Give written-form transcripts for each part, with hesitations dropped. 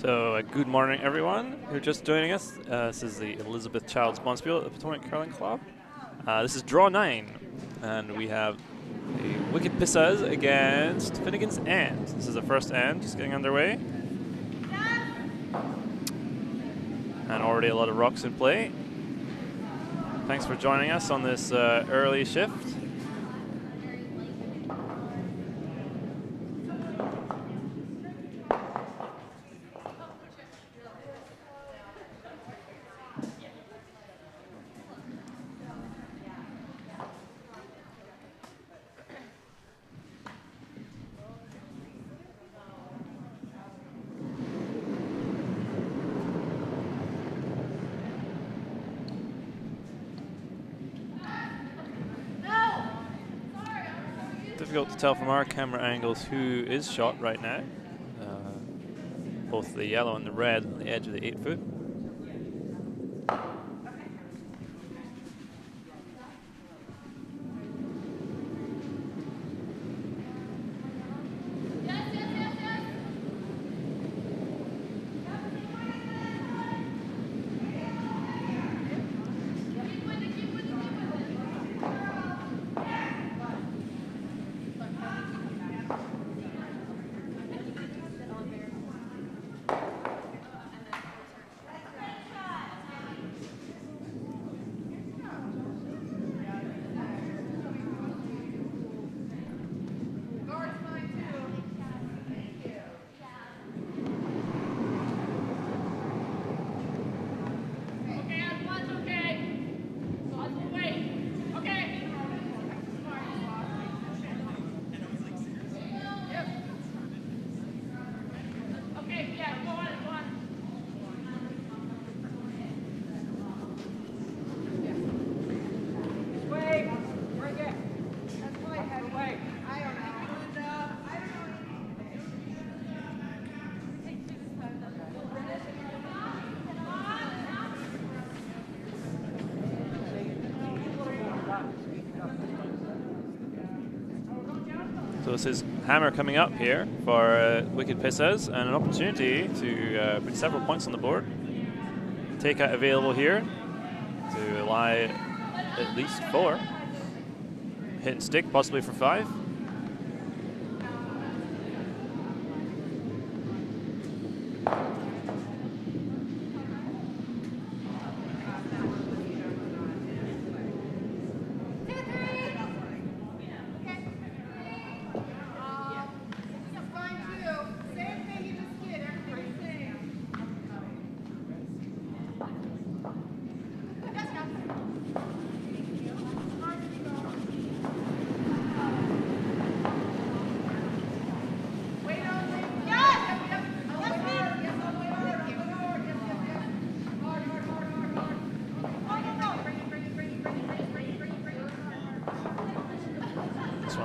So, good morning, everyone who's just joining us. This is the Elisabeth Child's Bonspiel at the Potomac Curling Club. This is draw 9, and we have the Wicked Pissahs against Finnegan's End. This is the first end, just getting underway. And already a lot of rocks in play. Thanks for joining us on this early shift. Difficult to tell from our camera angles who is shot right now. Both the yellow and the red on the edge of the 8-foot. So this is hammer coming up here for Wicked Pissahs, and an opportunity to put several points on the board. Takeout available here to lie at least 4. Hit and stick possibly for 5.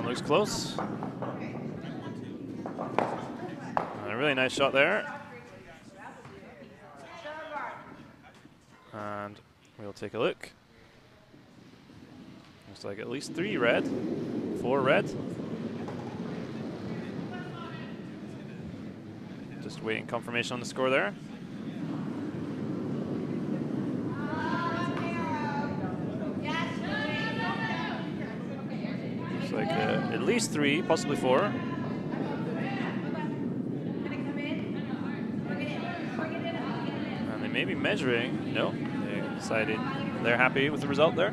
Looks close. A really nice shot there. And we'll take a look. Looks like at least 3 red, 4 red. Just waiting confirmation on the score there. Like at least 3, possibly 4. And they may be measuring. No, they decided they're happy with the result there.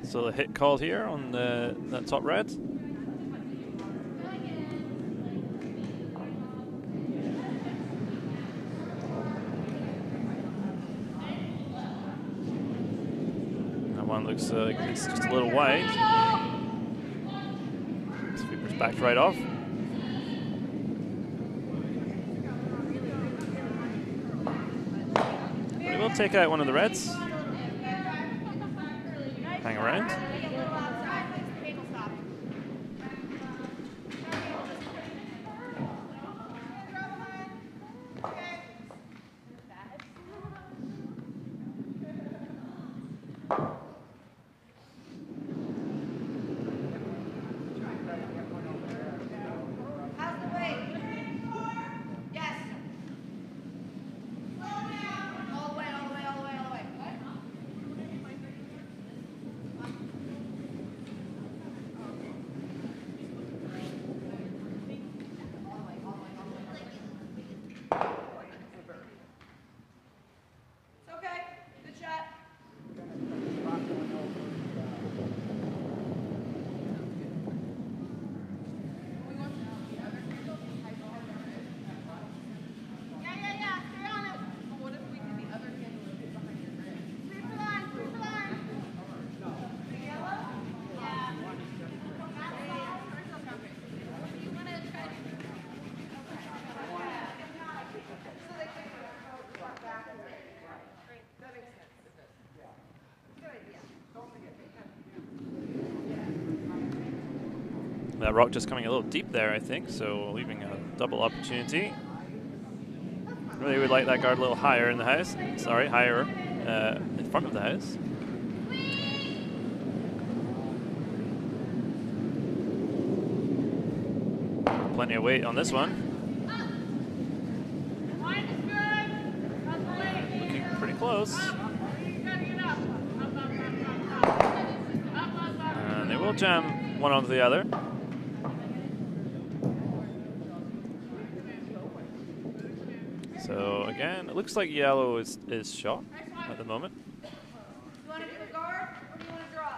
So a hit called here on that top red. That one looks like it's just a little wide. Sweeper's backed right off. But he will take out one of the reds. Hang around. That rock just coming a little deep there, I think, so leaving a double opportunity. Really would like that guard a little higher in the house. Sorry, higher in front of the house. Plenty of weight on this one. Looking pretty close. And they will jam one onto the other. So again, it looks like yellow is shot at the moment. Do you want to do a guard or do you want to draw?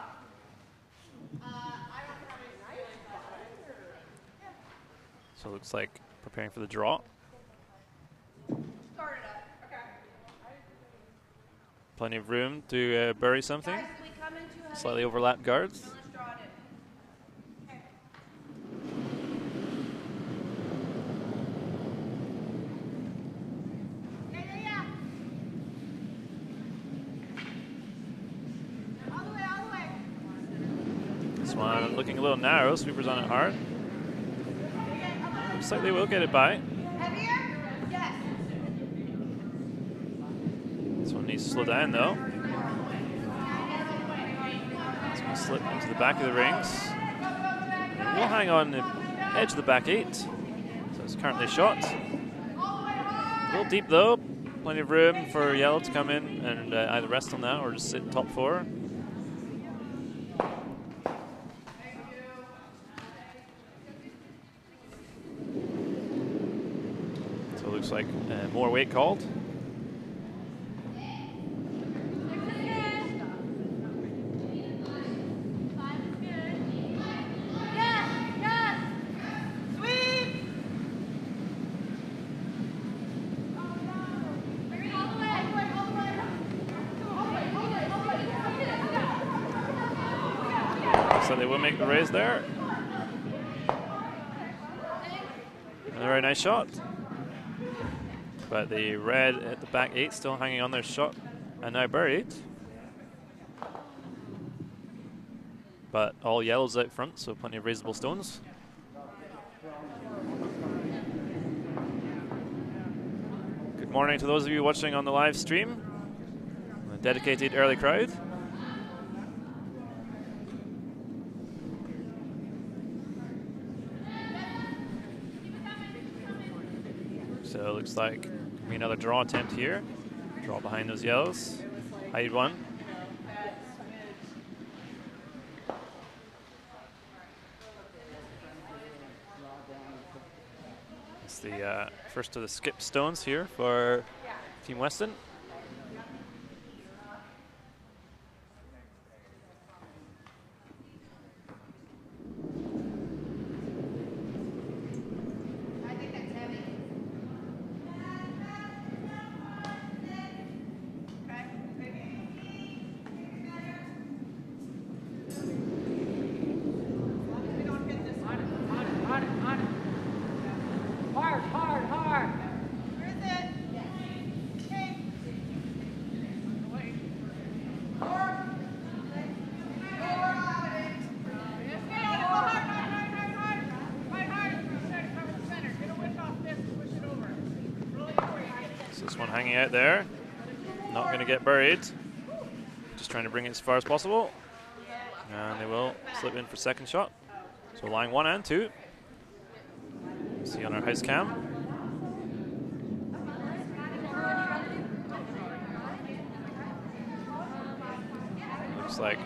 So it looks like preparing for the draw. Guard it up. Okay. Plenty of room to bury something. Guys, if we come in too heavy, Slightly overlapped guards. let's draw it in. Okay. Yeah. All the way, all the way. This one looking a little narrow. Sweeper's on it hard. Looks like they will get it by. Heavier? Yes. This one needs to slow down though. It's going to slip into the back of the rings. We'll hang on the edge of the back 8. So it's currently shot. A little deep though. Plenty of room for yellow to come in and either rest on that or just sit top 4. So it looks like more weight called. So they will make the raise there. A very nice shot. But the red at the back 8 still hanging on their shot and now buried. But all yellows out front, so plenty of raisable stones. Good morning to those of you watching on the live stream. A dedicated early crowd. So it looks like another draw attempt here. Draw behind those yellows. Hide one. It's the first of the skip stones here for Team Weston. Hanging out there, not going to get buried, just trying to bring it as far as possible, and they will slip in for second shot. So line 1 and 2, see on our house cam. Looks like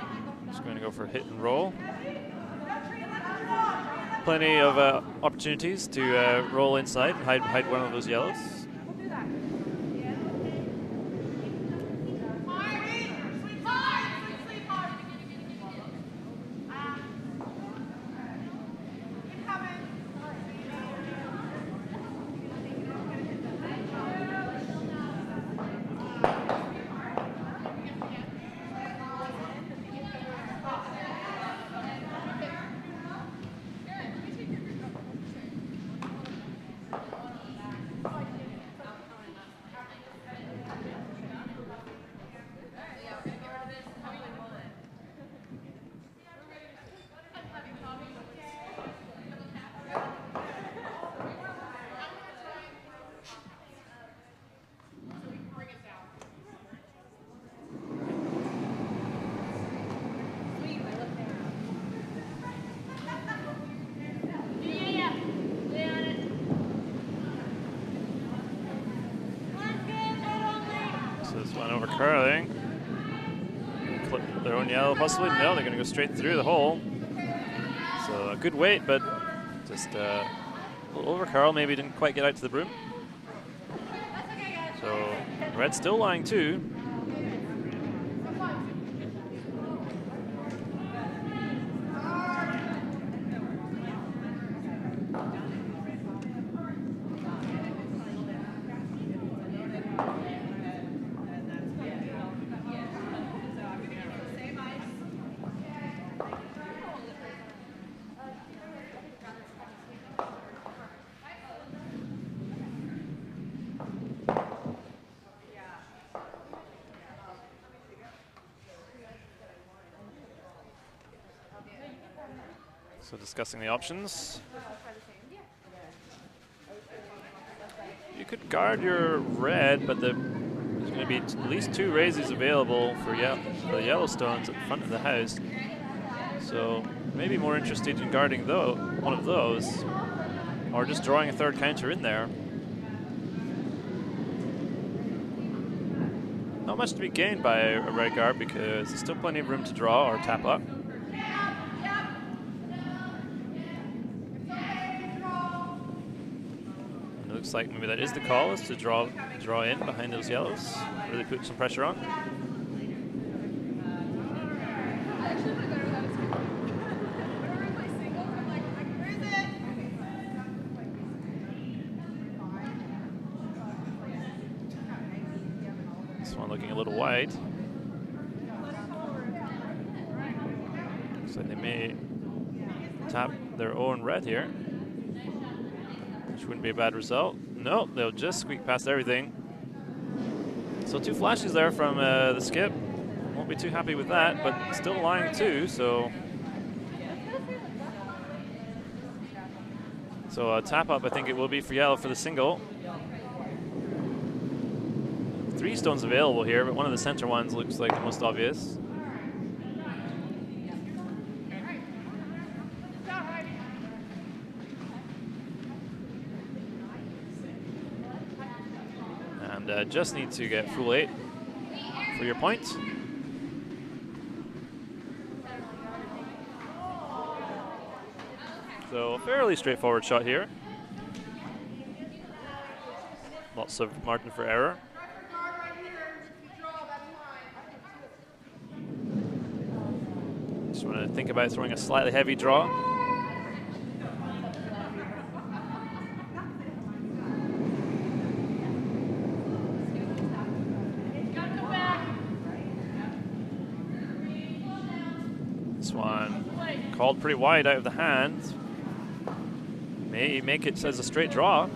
just going to go for hit and roll. Plenty of opportunities to roll inside and hide one of those yellows. overcurling. Clip their own yellow, possibly. No, they're going to go straight through the hole. So a good weight, but just a little overcurl. Maybe didn't quite get out to the broom. So red still lying 2. So discussing the options. You could guard your red, but there's going to be at least 2 raises available for the yellow stones at the front of the house. So maybe more interested in guarding one of those, or just drawing a 3rd counter in there. Not much to be gained by a red guard because there's still plenty of room to draw or tap up. Looks like maybe that is the call, is to draw in behind those yellows, really put some pressure on. This one looking a little wide. Looks like they may tap their own red here, which wouldn't be a bad result. No, they'll just squeak past everything. So 2 flashes there from the skip. Won't be too happy with that, but still lying 2, so a tap up I think it will be for yellow for the single. 3 stones available here, but one of the center ones looks like the most obvious. Just need to get full 8 for your point. So a fairly straightforward shot here. Lots of margin for error. Just want to think about throwing a slightly heavy draw. Called pretty wide out of the hand. May make it as a straight draw.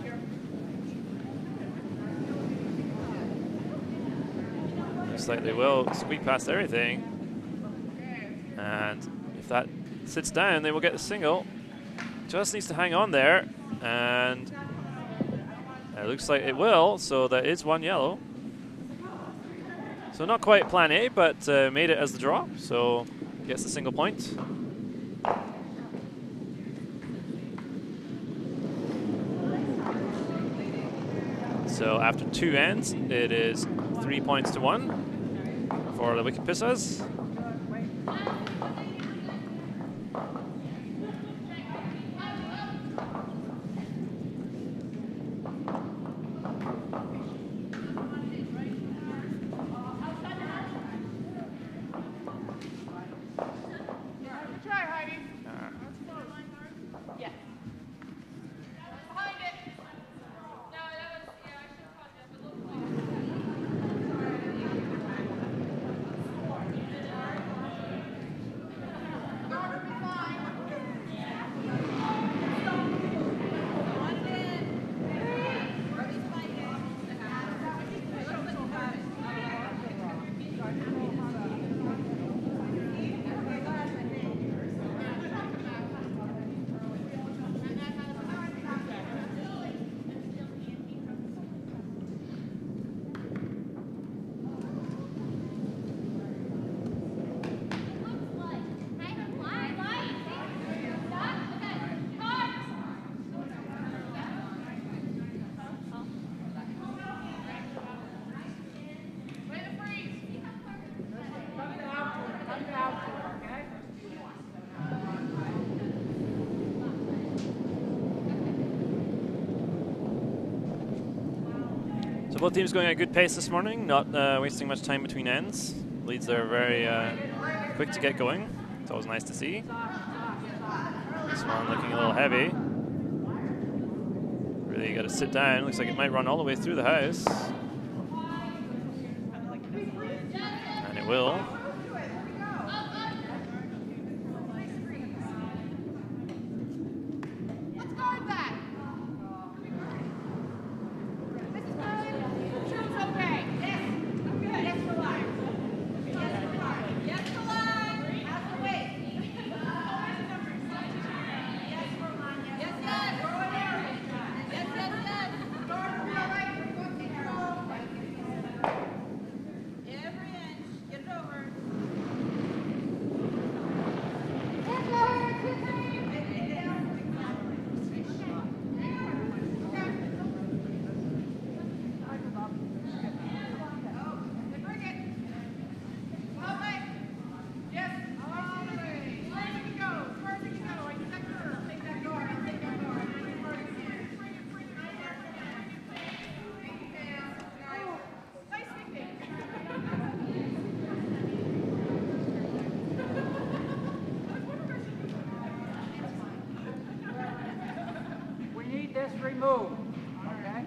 Looks like they will squeak past everything. And if that sits down, they will get the single. Just needs to hang on there. And it looks like it will, so that is 1 yellow. So not quite plan A, but made it as the draw, so gets the single point. So after 2 ends, it is 3 points to 1 for the Wicked Pissahs. So both teams going at a good pace this morning, not wasting much time between ends. Leads are very quick to get going. It's always nice to see. This one looking a little heavy. Really got to sit down. Looks like it might run all the way through the house. And it will. Remove. Okay.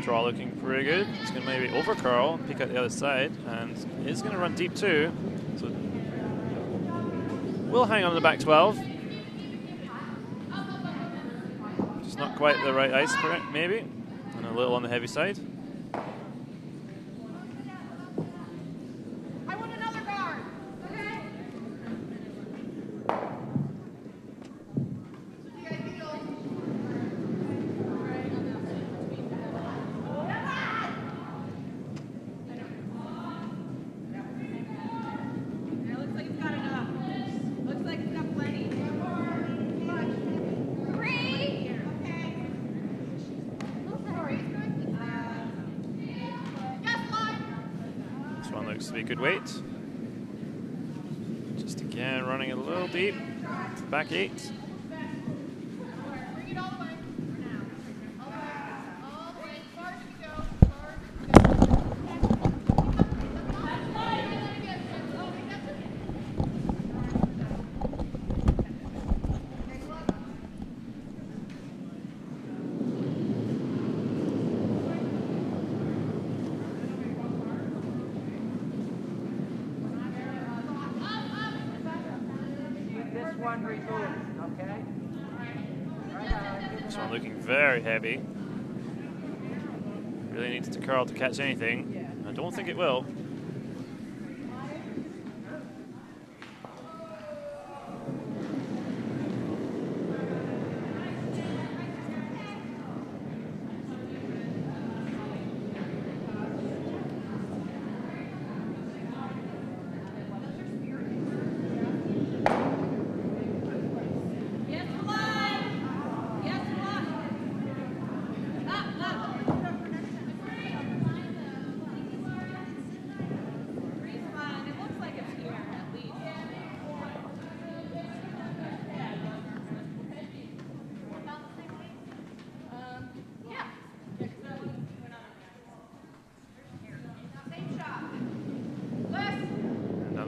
Straw looking pretty good. It's going to maybe over curl, peek out the other side, and is going to run deep too. So we'll hang on the back 12. Just not quite the right ice for it, maybe, and a little on the heavy side. To be good weight. Just again running a little deep. Back 8. This one looking very heavy. Really needs to curl to catch anything. I don't think it will.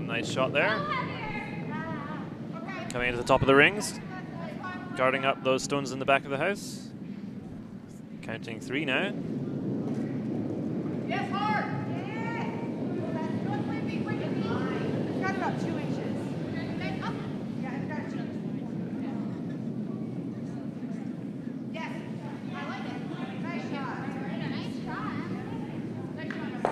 Nice shot there. Coming into the top of the rings. Guarding up those stones in the back of the house. Counting 3 now. Yes, hard. Yeah. It's got about 2 inches. Yeah, it's got 2 inches. Yes, I like it. Nice shot. Nice shot. Nice shot.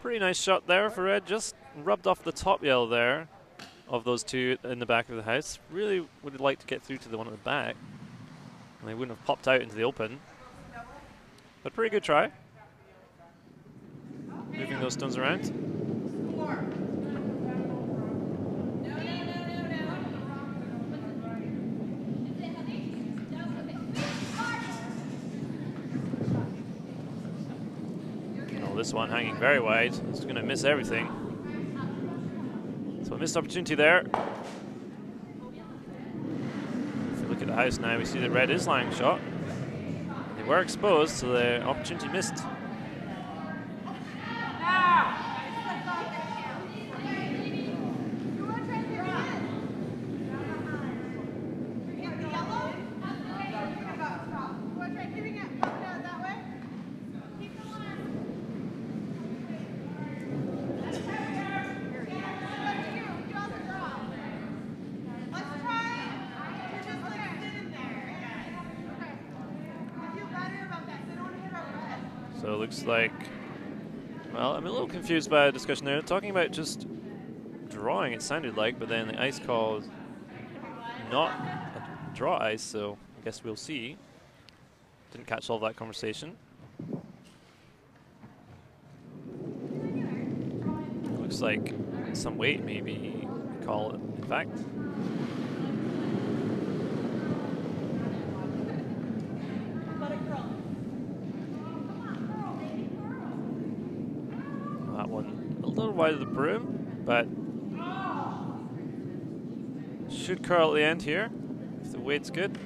Pretty nice shot there for Red. Just rubbed off the top yellow there of those 2 in the back of the house. Really would like to get through to the one at the back. And they wouldn't have popped out into the open. But pretty good try. Moving those stones around. this one hanging very wide. It's going to miss everything. So a missed opportunity there. If we look at the house now, we see that red is lying shot. They were exposed, so the opportunity missed. So it looks like, well, I'm a little confused by the discussion there. Talking about just drawing, it sounded like, but then the ice call is not a draw ice, so I guess we'll see. Didn't catch all of that conversation. Looks like some weight, maybe call it, in fact. That one a little wide of the broom, but should curl at the end here if the weight's good.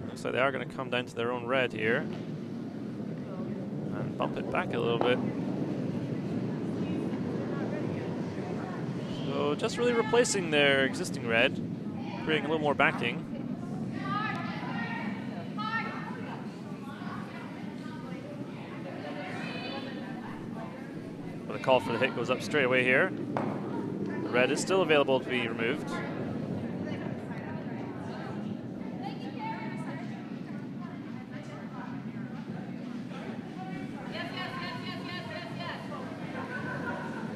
Looks like they are going to come down to their own red here and bump it back a little bit. So just really replacing their existing red, creating a little more backing. But the call for the hit goes up straight away here. The red is still available to be removed.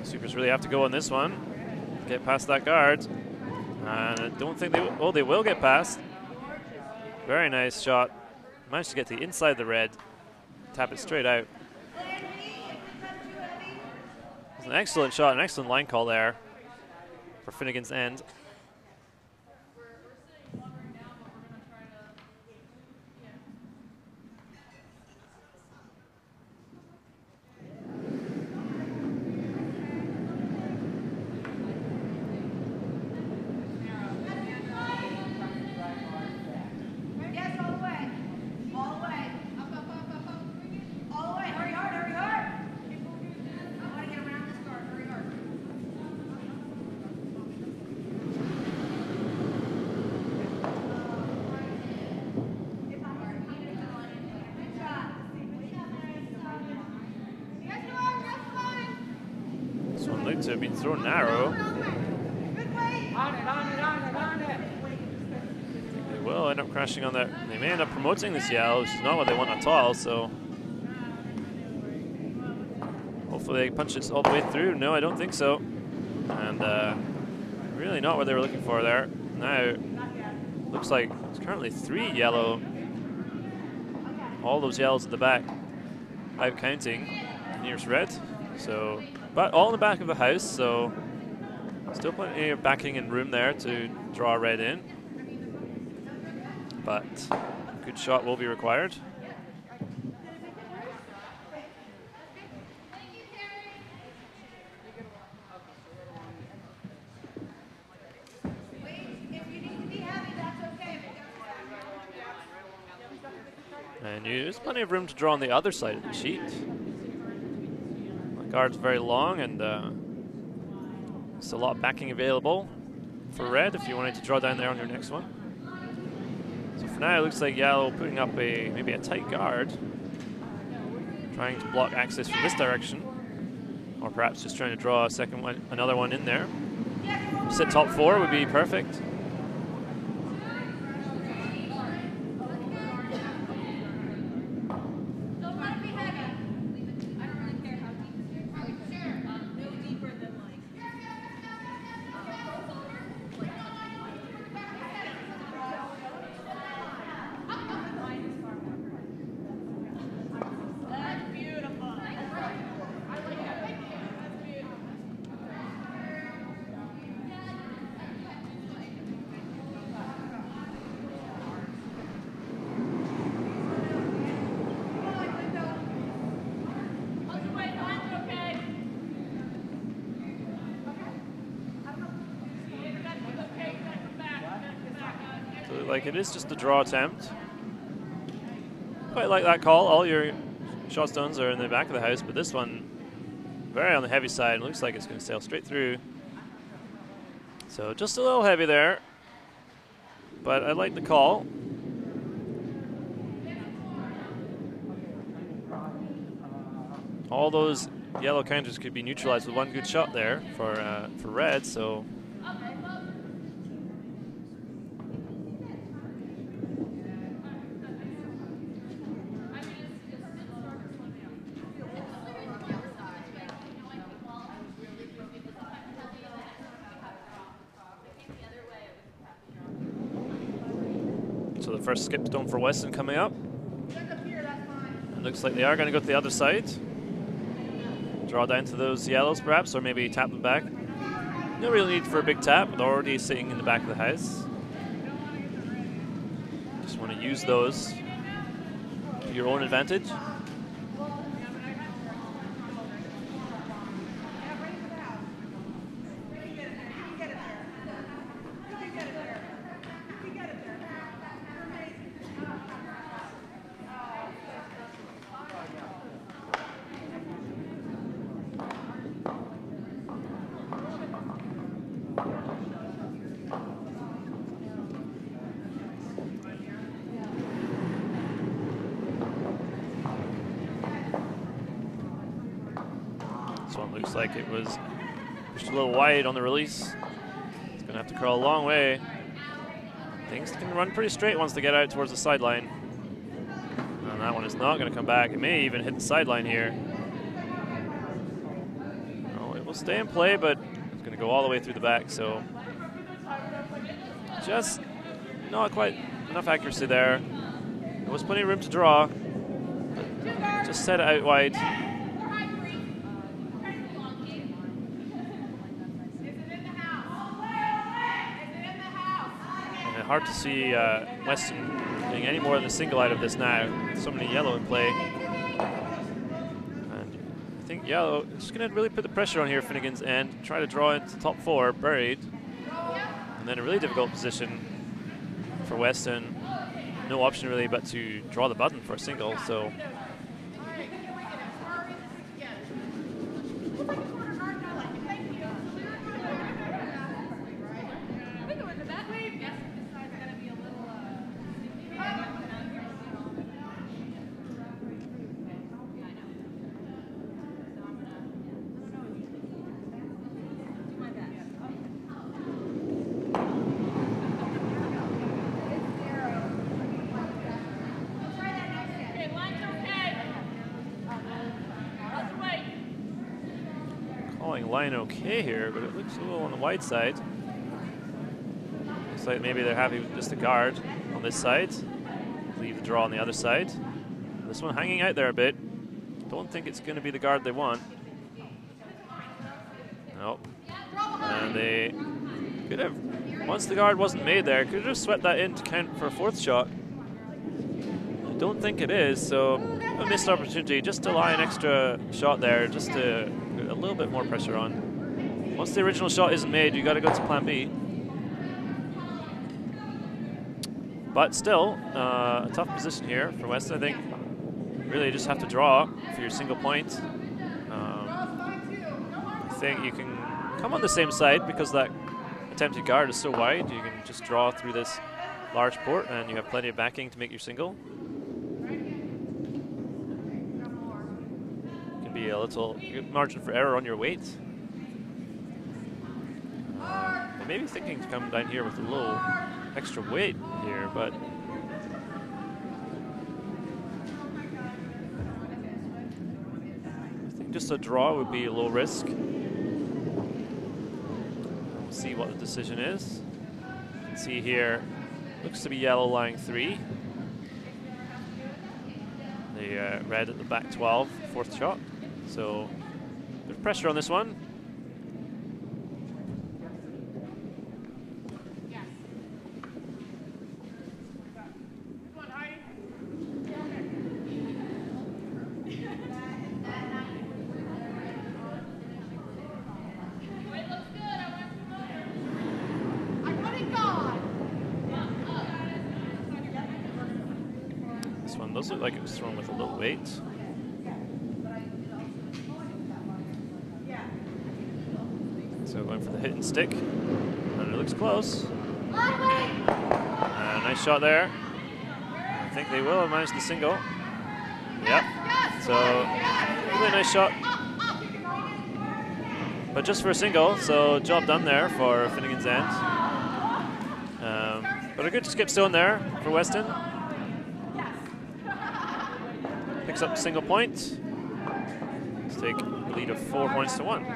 Supers really have to go on this one, get past that guard. And I don't think they will. Oh, they will get past. Very nice shot. Managed to get to the inside the red, tap it straight out. It's an excellent shot, an excellent line call there for Finnegan's end. To have been thrown narrow. They will end up crashing on that. They may end up promoting this yell, which is not what they want at all, so hopefully they punch it all the way through. No, I don't think so. And really not what they were looking for there. Now, looks like it's currently 3 yellow. All those yellows at the back, out counting the nearest red. So, but all in the back of the house, so still plenty of backing and room there to draw a red in. But a good shot will be required. And there's plenty of room to draw on the other side of the sheet. The guard's very long, and there's a lot of backing available for red if you wanted to draw down there on your next one. So for now, it looks like yellow putting up maybe a tight guard, trying to block access from this direction, or perhaps just trying to draw a second one, another one in there. Sit top 4 would be perfect. like it is just a draw attempt. Quite like that call. All your shot stones are in the back of the house, but this one very on the heavy side. Looks like it's going to sail straight through. So just a little heavy there, but I like the call. All those yellow counters could be neutralized with one good shot there for red. So. So the first skip stone for Weston coming up. It looks like they are going to go to the other side. Draw down to those yellows perhaps, or maybe tap them back. No real need for a big tap. They're already sitting in the back of the house. Just want to use those to your own advantage. Looks like it was pushed a little wide on the release. It's going to have to crawl a long way. Things can run pretty straight once they get out towards the sideline. And that one is not going to come back. It may even hit the sideline here. No, it will stay in play, but it's going to go all the way through the back. So just not quite enough accuracy there. There was plenty of room to draw, but just set it out wide. Hard to see Weston getting any more than a single out of this now. So many yellow in play. And I think yellow is going to really put the pressure on here, Finnegan's end. Try to draw into the top four, buried. And then a really difficult position for Weston. No option really but to draw the button for a single. So. Line okay here, but it looks a little on the wide side. Looks like maybe they're happy with just the guard on this side. Leave the draw on the other side. This one hanging out there a bit. Don't think it's going to be the guard they want. Nope. And they could have, once the guard wasn't made there, could have swept that in to count for a fourth shot. I don't think it is, so a missed opportunity just to lie an extra shot there, just to a little bit more pressure on. Once the original shot isn't made, you got to go to plan B. But still, a tough position here for Weston. I think really you just have to draw for your single point. I think you can come on the same side because that attempted guard is so wide. You can just draw through this large port and you have plenty of backing to make your single. Be a little margin for error on your weight. Maybe thinking to come down here with a little extra weight here, but I think just a draw would be a low risk. We'll see what the decision is. You can see here, looks to be yellow lying 3. The red at the back 12, fourth shot. So there's pressure on this one. Those look like it was thrown with a little weight. So going for the hit and stick. And it looks close. Nice shot there. I think they will have managed the single. Yep. So, really nice shot. But just for a single, so job done there for Finnegan's end. But a good skip stone there for Weston. Picks up a single point. Let's take a lead of 4 points to 1.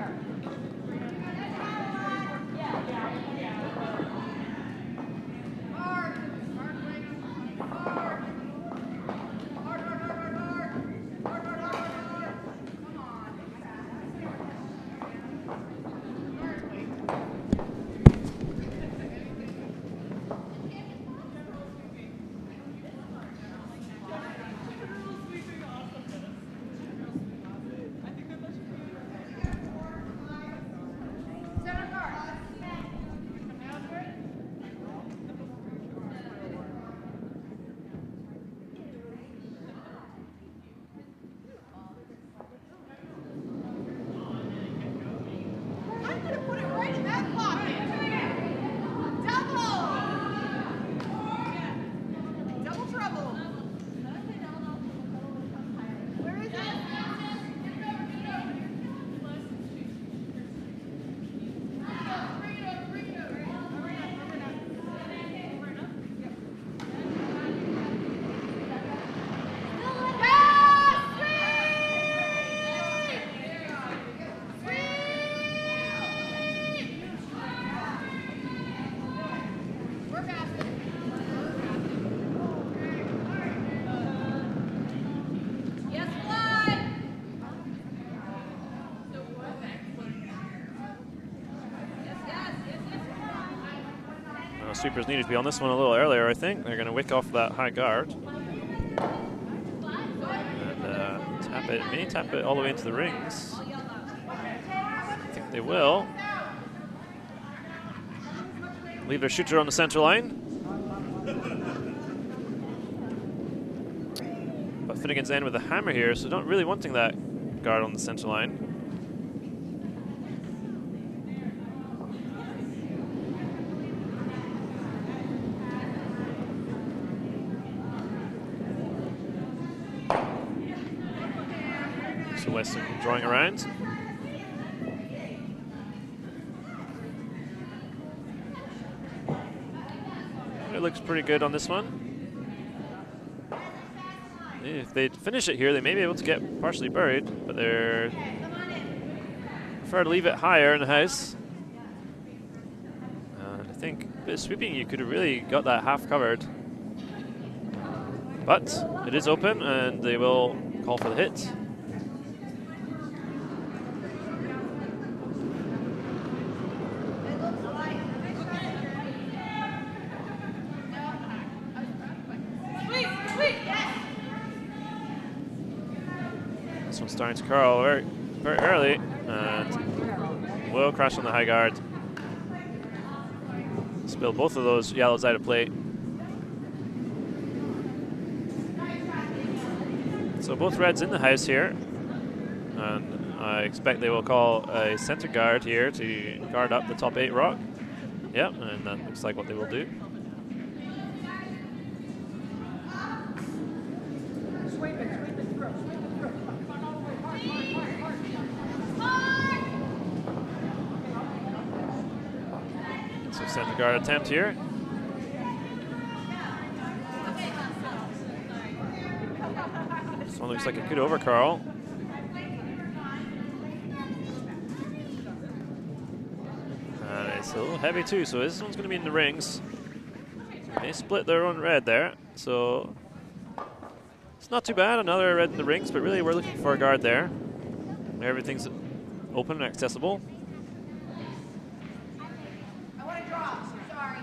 Sweepers needed to be on this one a little earlier, I think. They're going to wick off that high guard. And tap it, maybe tap it all the way into the rings. I think they will. Leave their shooter on the center line. But Finnegan's end with a hammer here, so not really wanting that guard on the center line. Weston drawing around. It looks pretty good on this one. If they finish it here, they may be able to get partially buried, but they're prefer to leave it higher in the house. And I think a bit of sweeping, you could have really got that half covered. But it is open, and they will call for the hit. This one's starting to curl very, very early, and will crash on the high guard. Spill both of those yellows out of play. So both reds in the house here, and I expect they will call a center guard here to guard up the top 8 rock. Yep, and that looks like what they will do. So center guard attempt here. This one looks like it could overcurl. And it's a little heavy too, so this one's going to be in the rings. They split their own red there, so it's not too bad. Another red in the rings, but really we're looking for a guard there. Everything's open and accessible. I want to draw. Sorry.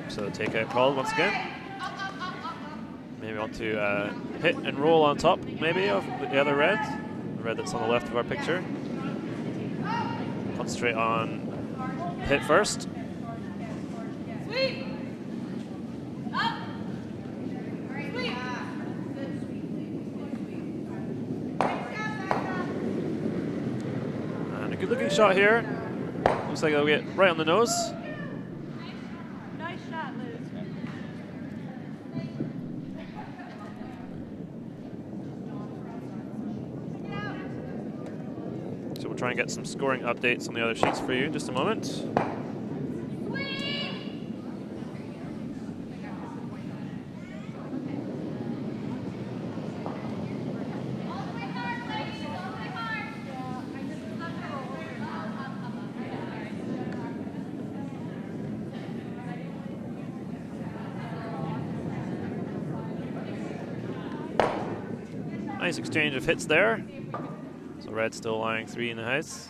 So take out called once again. Maybe want to hit and roll on top, maybe, of the other red. The red that's on the left of our picture. concentrate on hit first. Sweep. Up. Sweep. And a good looking shot here. Looks like it'll get right on the nose. Nice shot, Liz. So we'll try and get some scoring updates on the other sheets for you in just a moment. Nice exchange of hits there. So red still lying 3 in the house.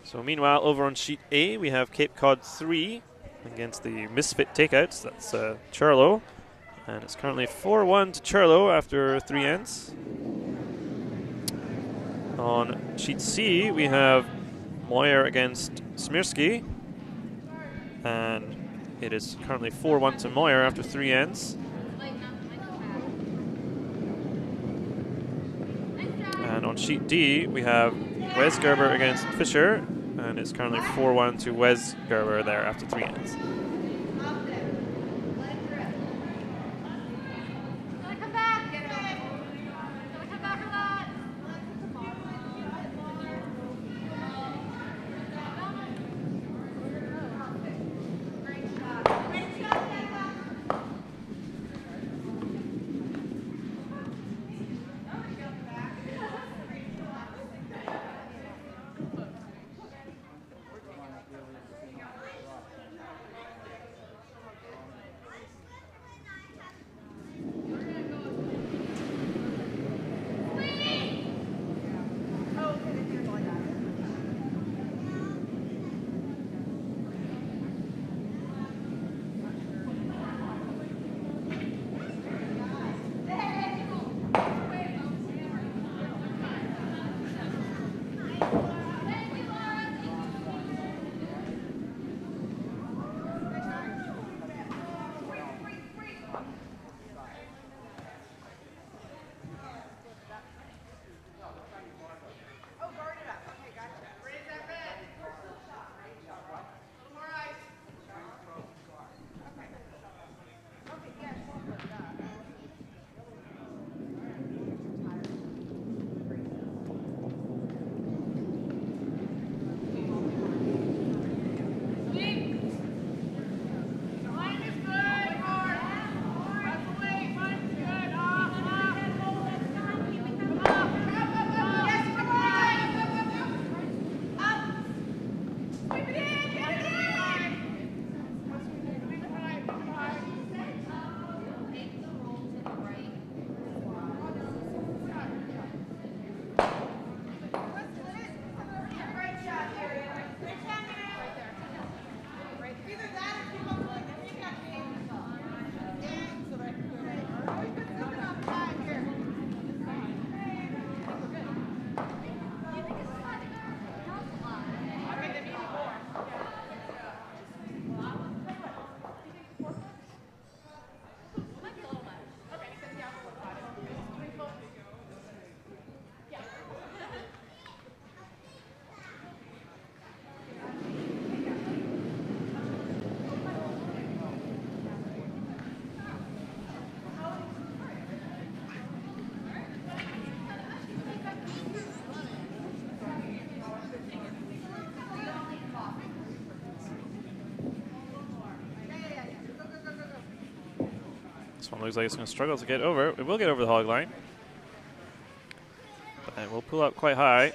So meanwhile, over on sheet A, we have Cape Cod 3 against the Misfit Takeouts. That's Charlo. And it's currently 4-1 to Charlo after 3 ends. On sheet C, we have Moyer against Smirsky. And it is currently 4-1 to Moyer after 3 ends. And on sheet D, we have Wes Gerber against Fisher, and it's currently 4-1 to Wes Gerber there after 3 ends. This one looks like it's going to struggle to get over. It will get over the hog line, but it will pull up quite high.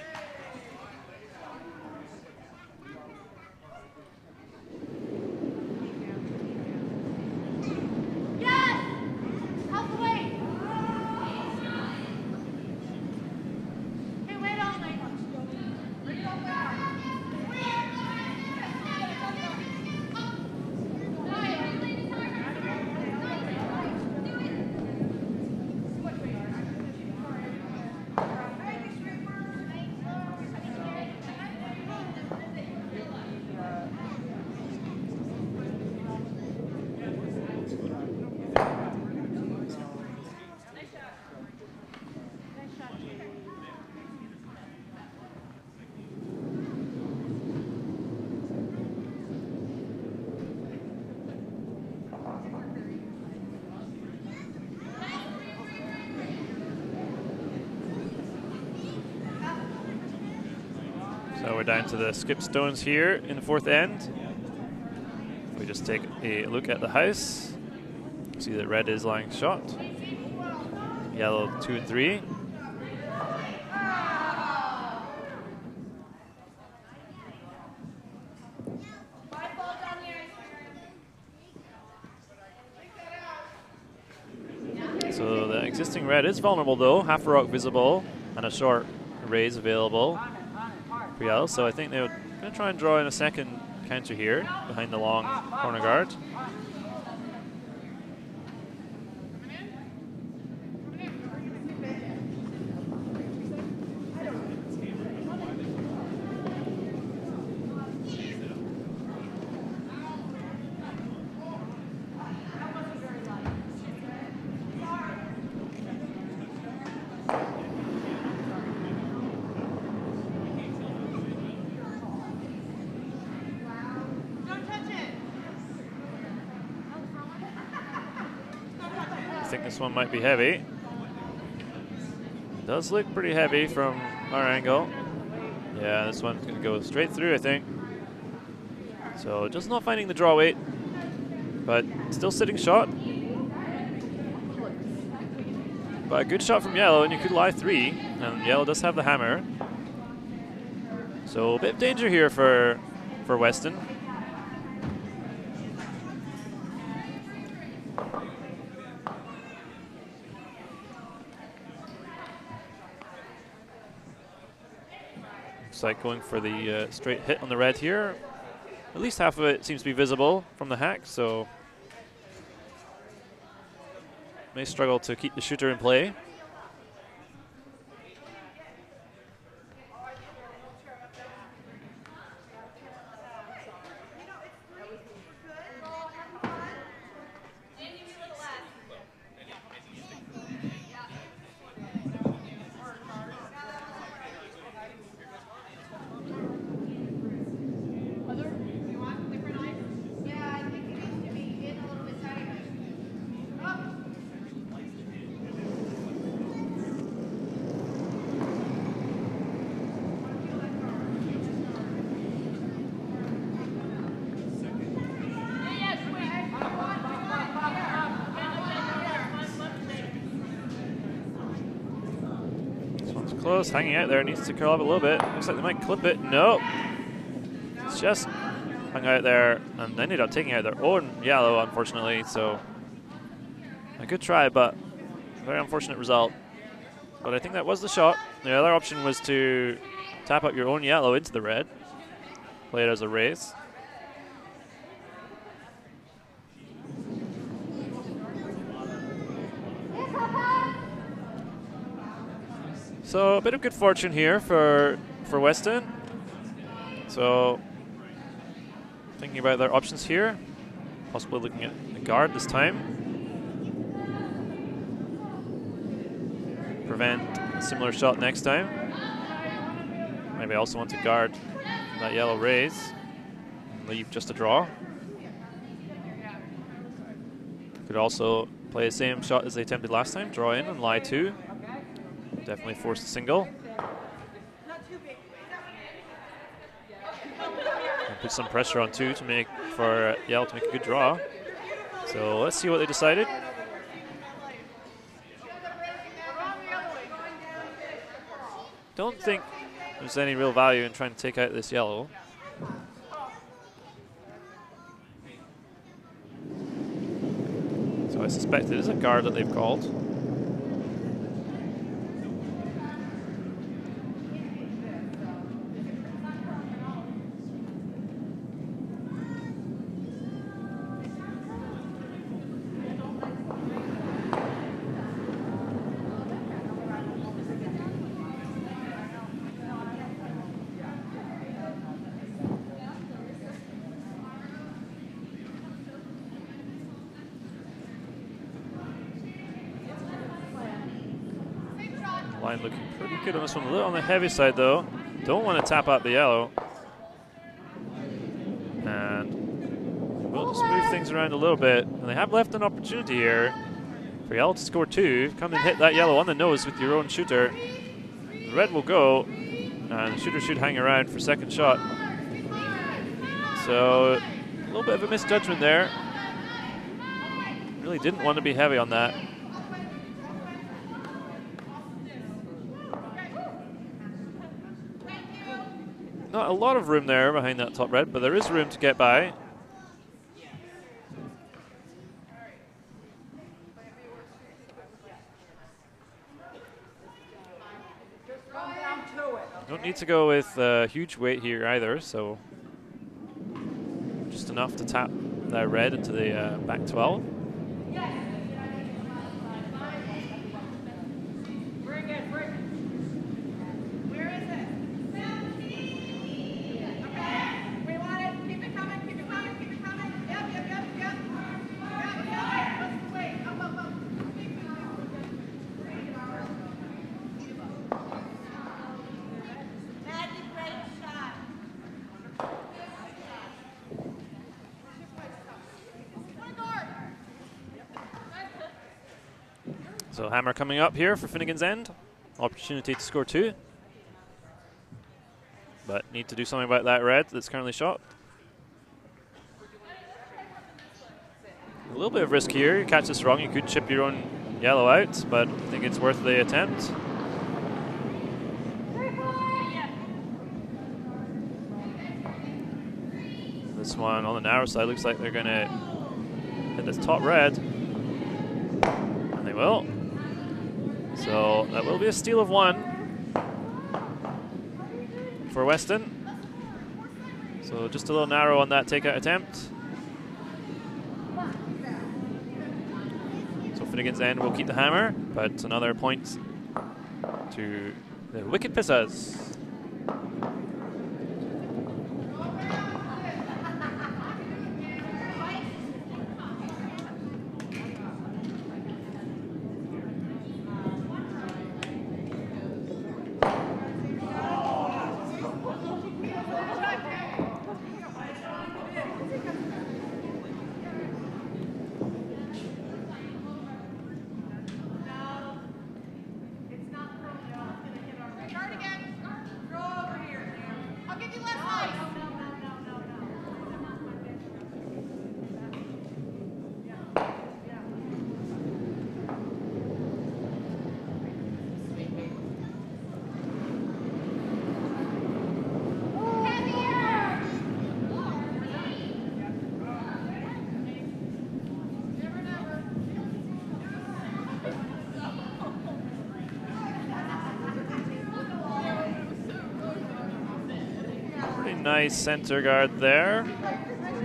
So we're down to the skip stones here in the fourth end. We just take a look at the house. See that red is lying shot. Yellow 2 and 3. So the existing red is vulnerable though, half a rock visible and a short raise available for yellow. So I think they're going to try and draw in a second counter here behind the long corner guard. I think this one might be heavy. It does look pretty heavy from our angle. Yeah, this one's going to go straight through, I think. So just not finding the draw weight, but still sitting shot. But a good shot from yellow, and you could lie 3, and yellow does have the hammer. So a bit of danger here for Weston. Looks like going for the straight hit on the red here. At least half of it seems to be visible from the hack, so may struggle to keep the shooter in play. Close, hanging out there, needs to curl up a little bit. Looks like they might clip it. Nope. It's just hung out there and ended up taking out their own yellow, unfortunately. So a good try, but very unfortunate result. But I think that was the shot. The other option was to tap up your own yellow into the red, play it as a raise. So a bit of good fortune here for Weston. So thinking about their options here, possibly looking at a guard this time. Prevent a similar shot next time. Maybe also want to guard that yellow raise and leave just a draw. Could also play the same shot as they attempted last time, draw in and lie 2. Definitely force a single. And put some pressure on 2 to make for yellow to make a good draw. So let's see what they decided. Don't think there's any real value in trying to take out this yellow. So I suspect it is a guard that they've called. Line looking pretty good on this one. A little on the heavy side though. Don't want to tap out the yellow. And we'll just move things around a little bit. And they have left an opportunity here for yellow to score 2. Come and hit that yellow on the nose with your own shooter. The red will go. And the shooter should hang around for second shot. So a little bit of a misjudgment there. Really didn't want to be heavy on that. Not a lot of room there behind that top red, but there is room to get by. Don't need to go with huge weight here either, so just enough to tap that red into the back 12. So hammer coming up here for Finnegan's end. Opportunity to score 2. But need to do something about that red that's currently shot. A little bit of risk here. You catch this wrong, you could chip your own yellow out, but I think it's worth the attempt. This one on the narrow side looks like they're going to hit this top red. And they will. So that will be a steal of 1 for Weston. So just a little narrow on that takeout attempt. So Finnegan's end will keep the hammer, but another point to the Wicked Pissahs. Nice center guard there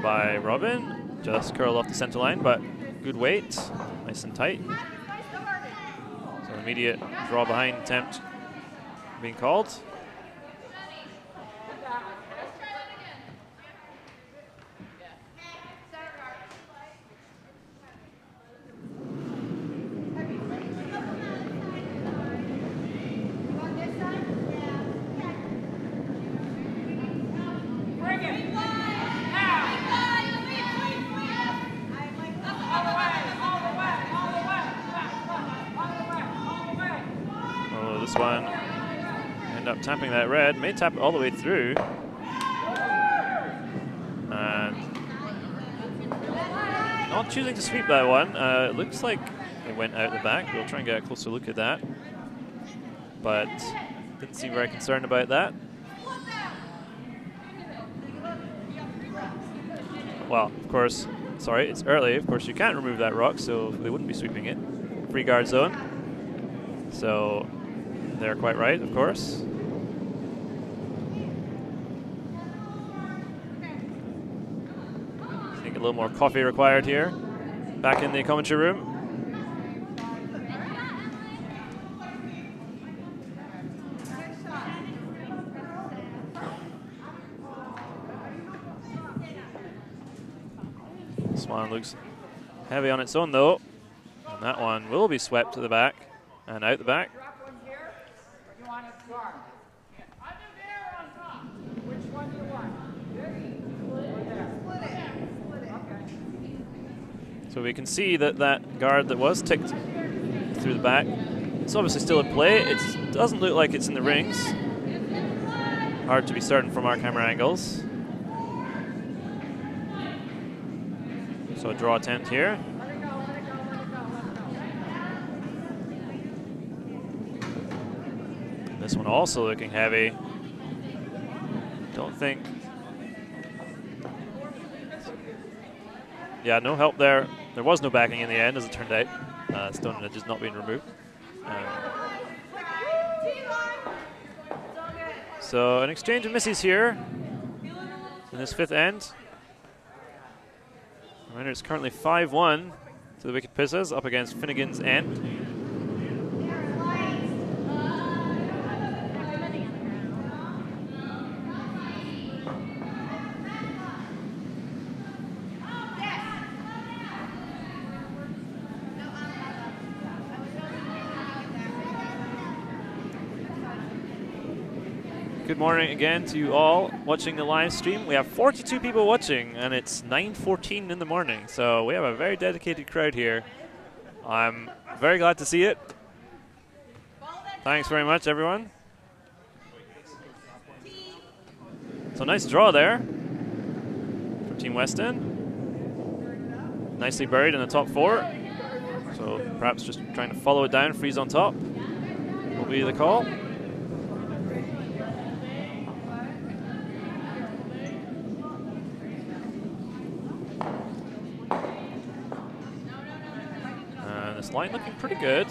by Robin. Just curled off the center line, but good weight. Nice and tight. So immediate draw behind attempt being called. Tapping that red, may tap it all the way through. And not choosing to sweep that one. It looks like it went out the back. We'll try and get a closer look at that. But didn't seem very concerned about that. Well, of course, sorry, it's early. Of course, you can't remove that rock, so they wouldn't be sweeping it. Free guard zone. So they're quite right, of course. A little more coffee required here. Back in the commentary room. This one looks heavy on its own though. And that one will be swept to the back and out the back. So we can see that that guard that was ticked through the back, it's obviously still in play. It doesn't look like it's in the rings. hard to be certain from our camera angles. So a draw attempt here. This one also looking heavy. Don't think. Yeah, no help there. There was no backing in the end, as it turned out. Stone had just not been removed. So an exchange of misses here in this fifth end. Remember, it's currently 5-1 to the Wicked Pissahs up against Finnegan's end. Good morning again to you all watching the live stream. We have 42 people watching, and it's 9:14 in the morning, so we have a very dedicated crowd here. I'm very glad to see it. Thanks very much, everyone. So nice draw there from Team Weston. Nicely buried in the top four. So perhaps just trying to follow it down, freeze on top will be the call. This line looking pretty good,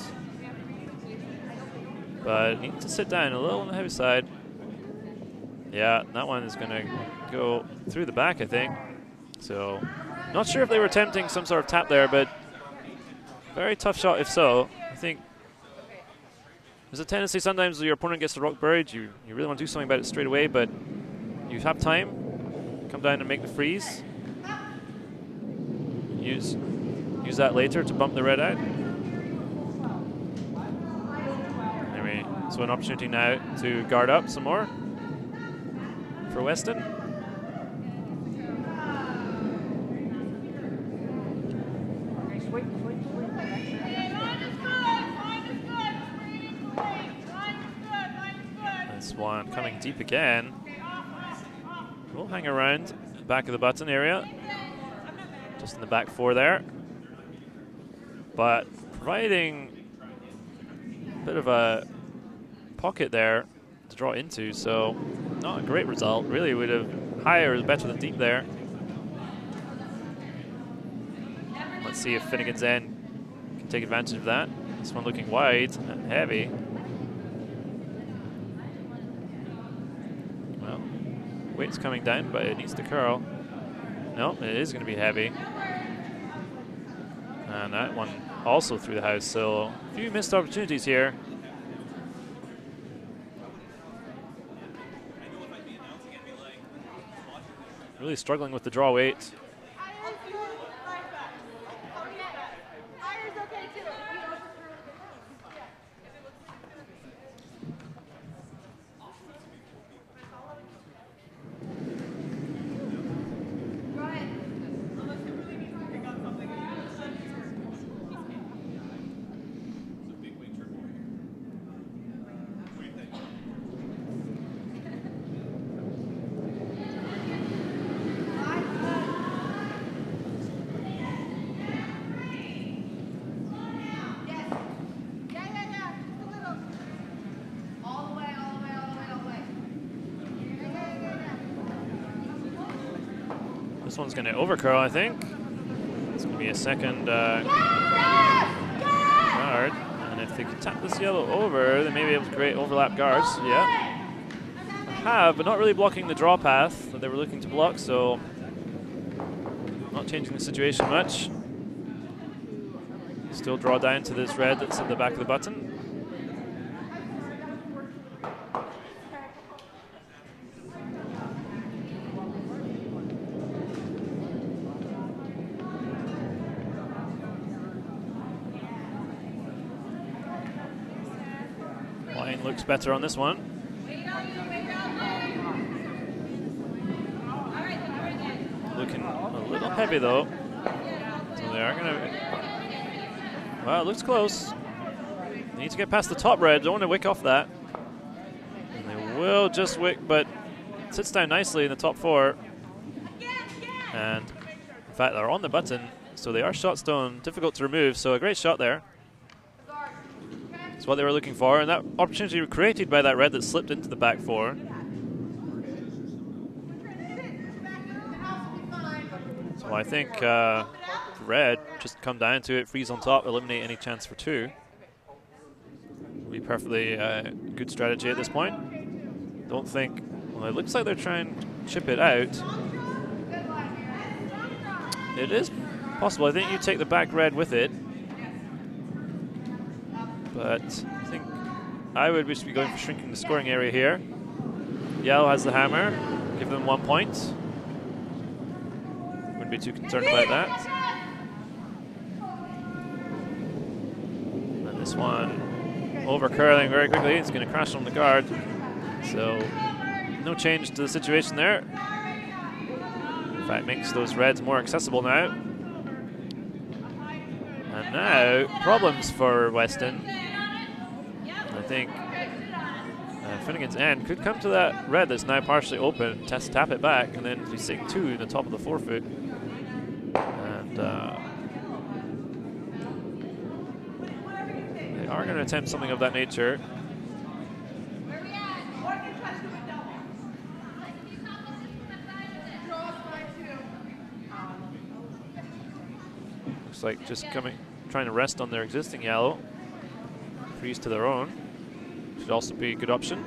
but needs to sit down a little on the heavy side. Yeah, that one is going to go through the back, I think. So, not sure if they were attempting some sort of tap there, but very tough shot if so. I think there's a tendency sometimes your opponent gets the rock buried, you really want to do something about it straight away, but you have time. Come down and make the freeze. Use that later to bump the red out. Anyway, so an opportunity now to guard up some more for Weston. This one coming deep again. We'll hang around the back of the button area. Just in the back four there. But providing a bit of a pocket there to draw into, so not a great result. Really would have higher is better than deep there. Let's see if Finnegan's end can take advantage of that. This one looking wide and heavy. Well, weight's coming down, but it needs to curl. No, it is going to be heavy. And that one also through the house, so a few missed opportunities here. Really struggling with the draw weight. This one's going to overcurl, I think. It's going to be a second guard. And if they can tap this yellow over, they may be able to create overlap guards. Yeah. Have, but not really blocking the draw path that they were looking to block, so not changing the situation much. Still draw down to this red that's at the back of the button. Line looks better on this one. Looking a little heavy though. So they are going to... Well, it looks close. They need to get past the top red. Don't want to wick off that. And they will just wick, but sits down nicely in the top 4. And in fact, they're on the button, so they are shot stone, difficult to remove. So a great shot there. That's what they were looking for, and that opportunity created by that red that slipped into the back 4. So I think red just come down to it, freeze on top, eliminate any chance for 2. Would be perfectly good strategy at this point. Don't think. Well, it looks like they're trying to chip it out. It is possible. I think you take the back red with it. But I think I would just be going for shrinking the scoring area here. Yellow has the hammer. Give them 1 point. Wouldn't be too concerned about that. And this one over curling very quickly. It's going to crash on the guard. So no change to the situation there. In fact, makes those reds more accessible now. And now, problems for Weston. I think Finnegan's end could come to that red that's now partially open, tap it back, and then he's sitting 2 in the top of the forefoot. And they are going to attempt something of that nature. Looks like just trying to rest on their existing yellow. Freeze to their own. Should also be a good option.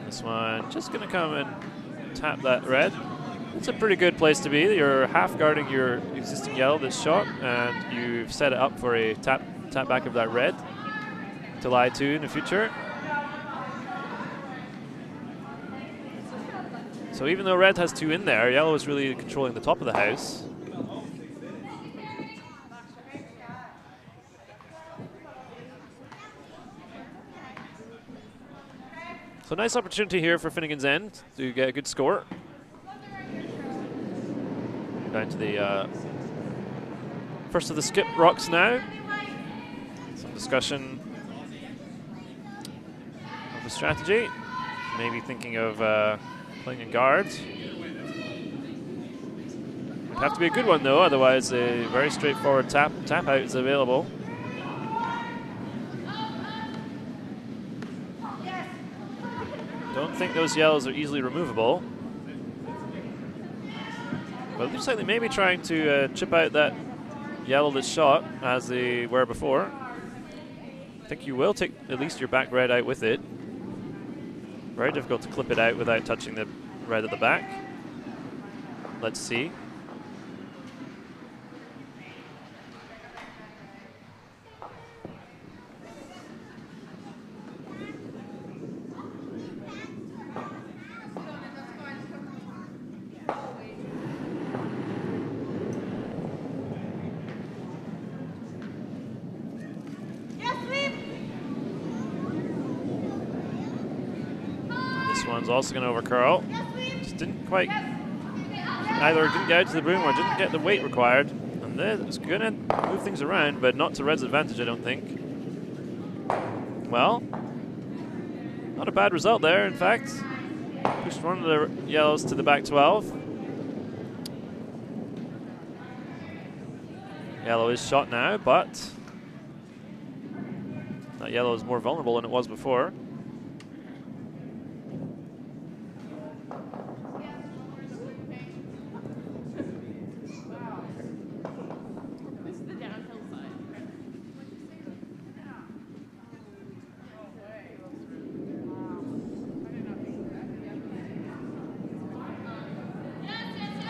This one just going to come and tap that red. It's a pretty good place to be. You're half guarding your existing yellow that's shot, and you've set it up for a tap back of that red to lie to in the future. So even though red has 2 in there, yellow is really controlling the top of the house. So nice opportunity here for Finnegan's end to get a good score. Down to the first of the skip rocks now. Some discussion of the strategy. Maybe thinking of playing in guards. Would have to be a good one though, otherwise a very straightforward tap out is available. Don't think those yellows are easily removable. But it looks like they may be trying to chip out that yellow that's shot as they were before. I think you will take at least your back red out with it. Very difficult to clip it out without touching the red at the back. Let's see. One's also going to overcurl. Just didn't quite, either didn't get out to the broom or didn't get the weight required. And it's going to move things around, but not to red's advantage, I don't think. Well, not a bad result there, in fact. Pushed one of the yellows to the back 12. Yellow is shot now, but that yellow is more vulnerable than it was before.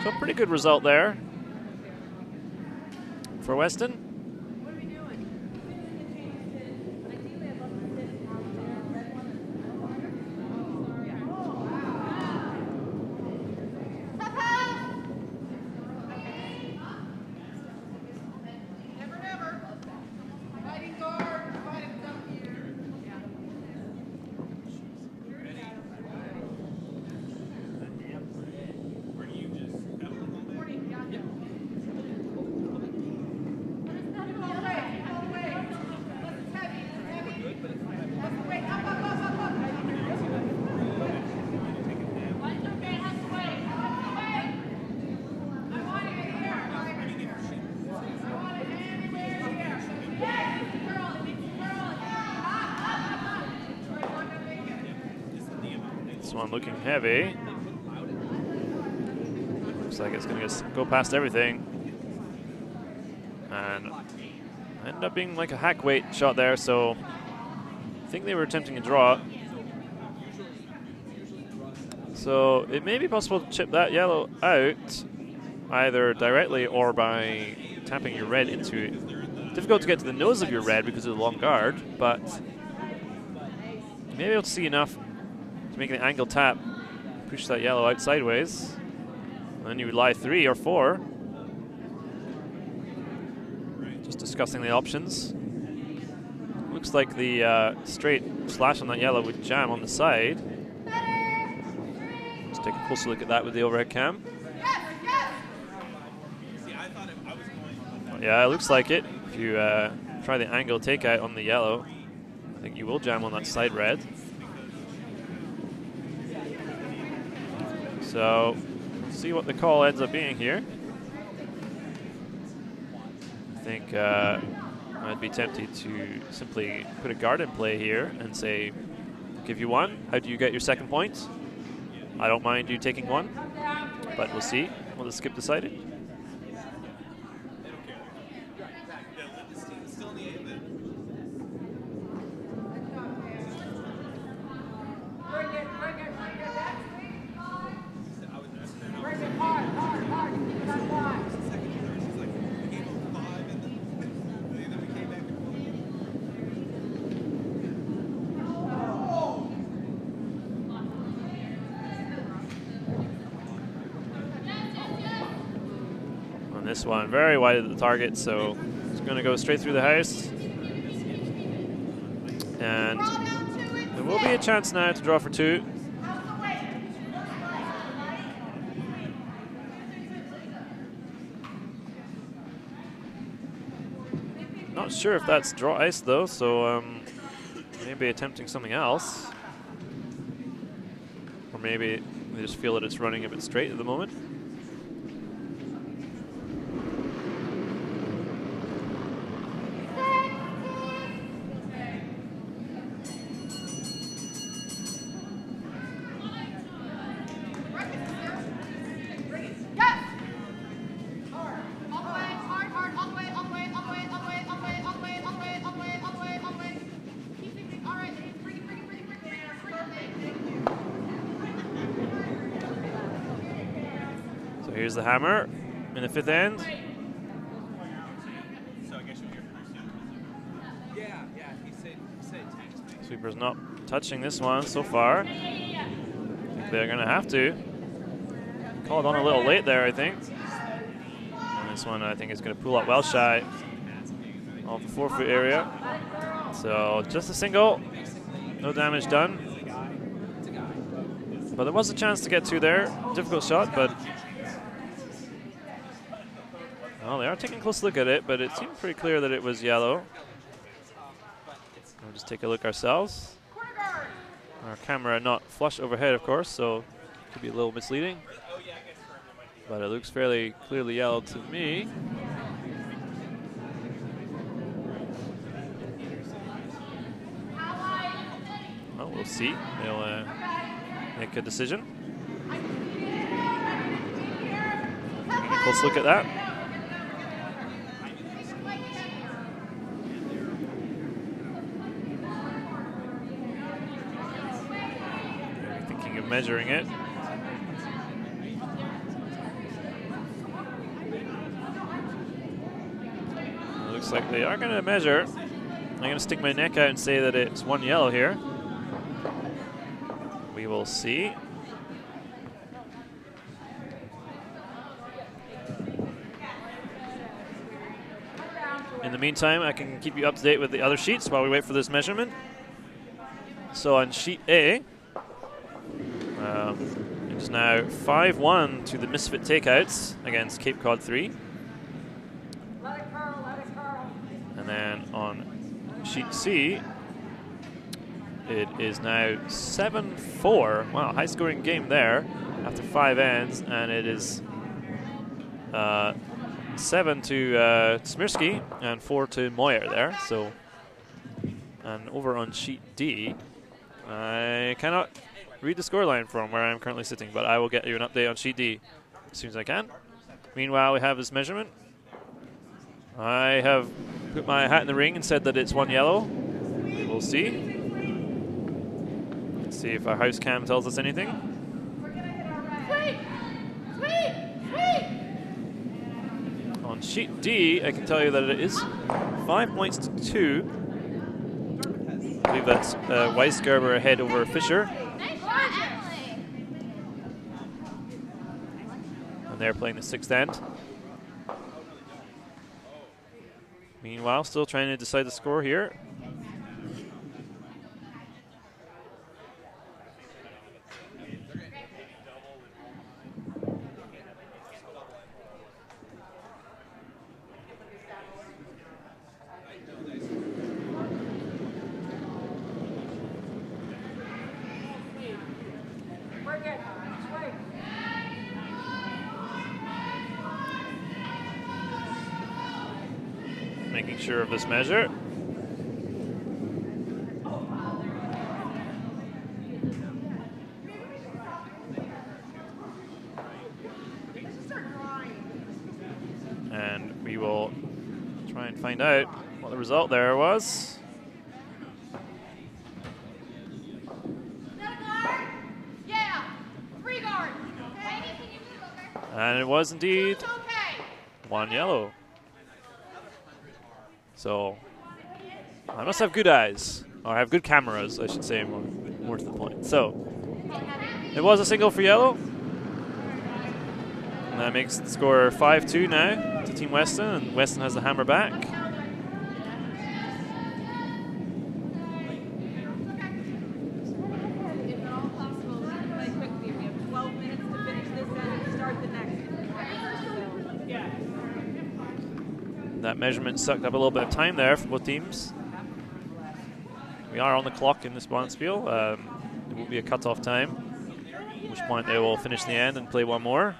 So pretty good result there for Weston. This one looking heavy. Looks like it's going to go past everything. And ended up being like a hack weight shot there, so I think they were attempting a draw. So it may be possible to chip that yellow out, either directly or by tapping your red into it. Difficult to get to the nose of your red because of the long guard, but you may be able to see enough to make an angle tap, push that yellow out sideways, and then you would lie 3 or 4. Just discussing the options. Looks like the straight slash on that yellow would jam on the side. Let's take a closer look at that with the overhead cam. Yeah, it looks like it. If you try the angle takeout on the yellow, I think you will jam on that side red. So, let's see what the call ends up being here. I think I'd be tempted to simply put a guard in play here and say, give you 1. How do you get your second point? I don't mind you taking 1, but we'll see what the skip decided. This one very wide of the target, so it's going to go straight through the house. And there will be a chance now to draw for 2. Not sure if that's draw ice though, so maybe attempting something else. Or maybe they just feel that it's running a bit straight at the moment. Here's the hammer in the 5th end. Sweeper's not touching this one so far. I think they're going to have to. Called on a little late there, I think. And this one, I think, is going to pull up well shy off the 4-foot area. So just a single, no damage done. But there was a chance to get 2 there. Difficult shot, but well, they are taking a close look at it, but it seemed pretty clear that it was yellow. We'll just take a look ourselves. Our camera not flush overhead, of course, so it could be a little misleading. But it looks fairly clearly yellow to me. Well, we'll see. They'll make a decision. Taking a close look at that. Measuring it. It looks like they are going to measure. I'm going to stick my neck out and say that it's 1 yellow here. We will see. In the meantime, I can keep you up to date with the other sheets while we wait for this measurement. So on sheet A, it's now 5-1 to the Misfit takeouts against Cape Cod 3. And then on sheet C, it is now 7-4. Wow, high scoring game there after 5 ends, and it is 7 to Smirsky and 4 to Moyer there. So, and over on sheet D, I cannot read the scoreline from where I'm currently sitting, but I will get you an update on sheet D as soon as I can. Meanwhile, we have this measurement. I have put my hat in the ring and said that it's 1 yellow. We'll see. Let's see if our house cam tells us anything. On sheet D, I can tell you that it is 5 points to 2. I believe that's Weisgerber ahead over Fischer. And they're playing the 6th end. Meanwhile, still trying to decide the score here. Making sure of this measure. And we will try and find out what the result there was. Yeah, 3 guard. And it was indeed 1 yellow. So I must have good eyes, or I have good cameras, I should say, more to the point. So it was a single for yellow. And that makes the score 5-2 now to Team Weston, and Weston has the hammer back. That measurement sucked up a little bit of time there for both teams. We are on the clock in this balance wheel. There will be a cut-off time, at which point they will finish the end and play one more.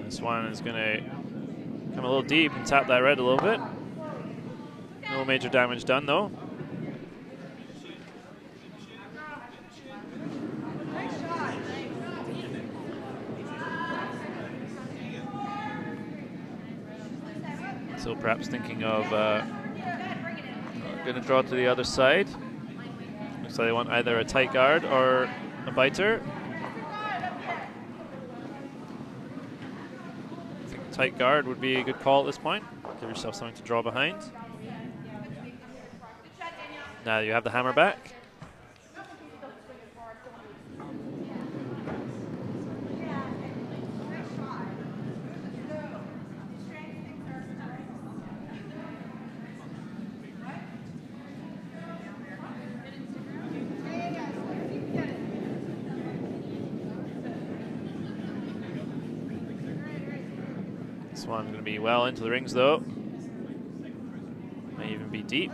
This one is going to come a little deep and tap that red a little bit. No major damage done though. So perhaps thinking of going to draw to the other side. Looks like they want either a tight guard or a biter. I think tight guard would be a good call at this point. Give yourself something to draw behind. Now you have the hammer back. This one's going to be well into the rings though. May even be deep.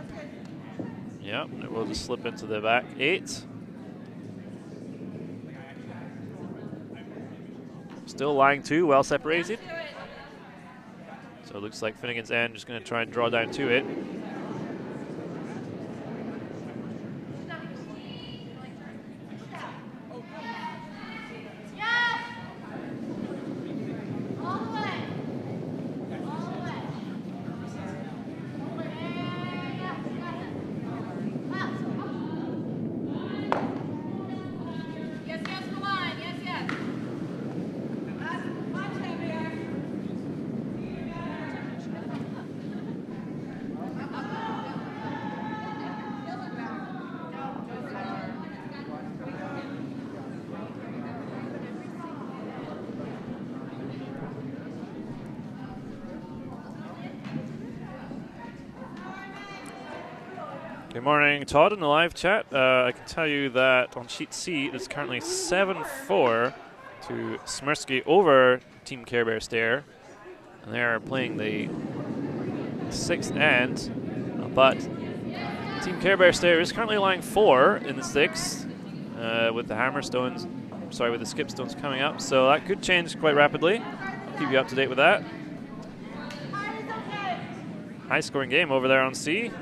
Yep, it will just slip into the back 8. Still lying 2, well separated. So it looks like Finnegan's end just going to try and draw down to it. Good morning, Todd, in the live chat. I can tell you that on sheet C, it's currently 7-4 to Smirsky over Team Care Bear Stair. And they're playing the 6th end, but Team Care Bear Stair is currently lying 4 in the 6th with the Hammerstones, sorry, with the Skipstones coming up. So that could change quite rapidly. I'll keep you up to date with that. High scoring game over there on C.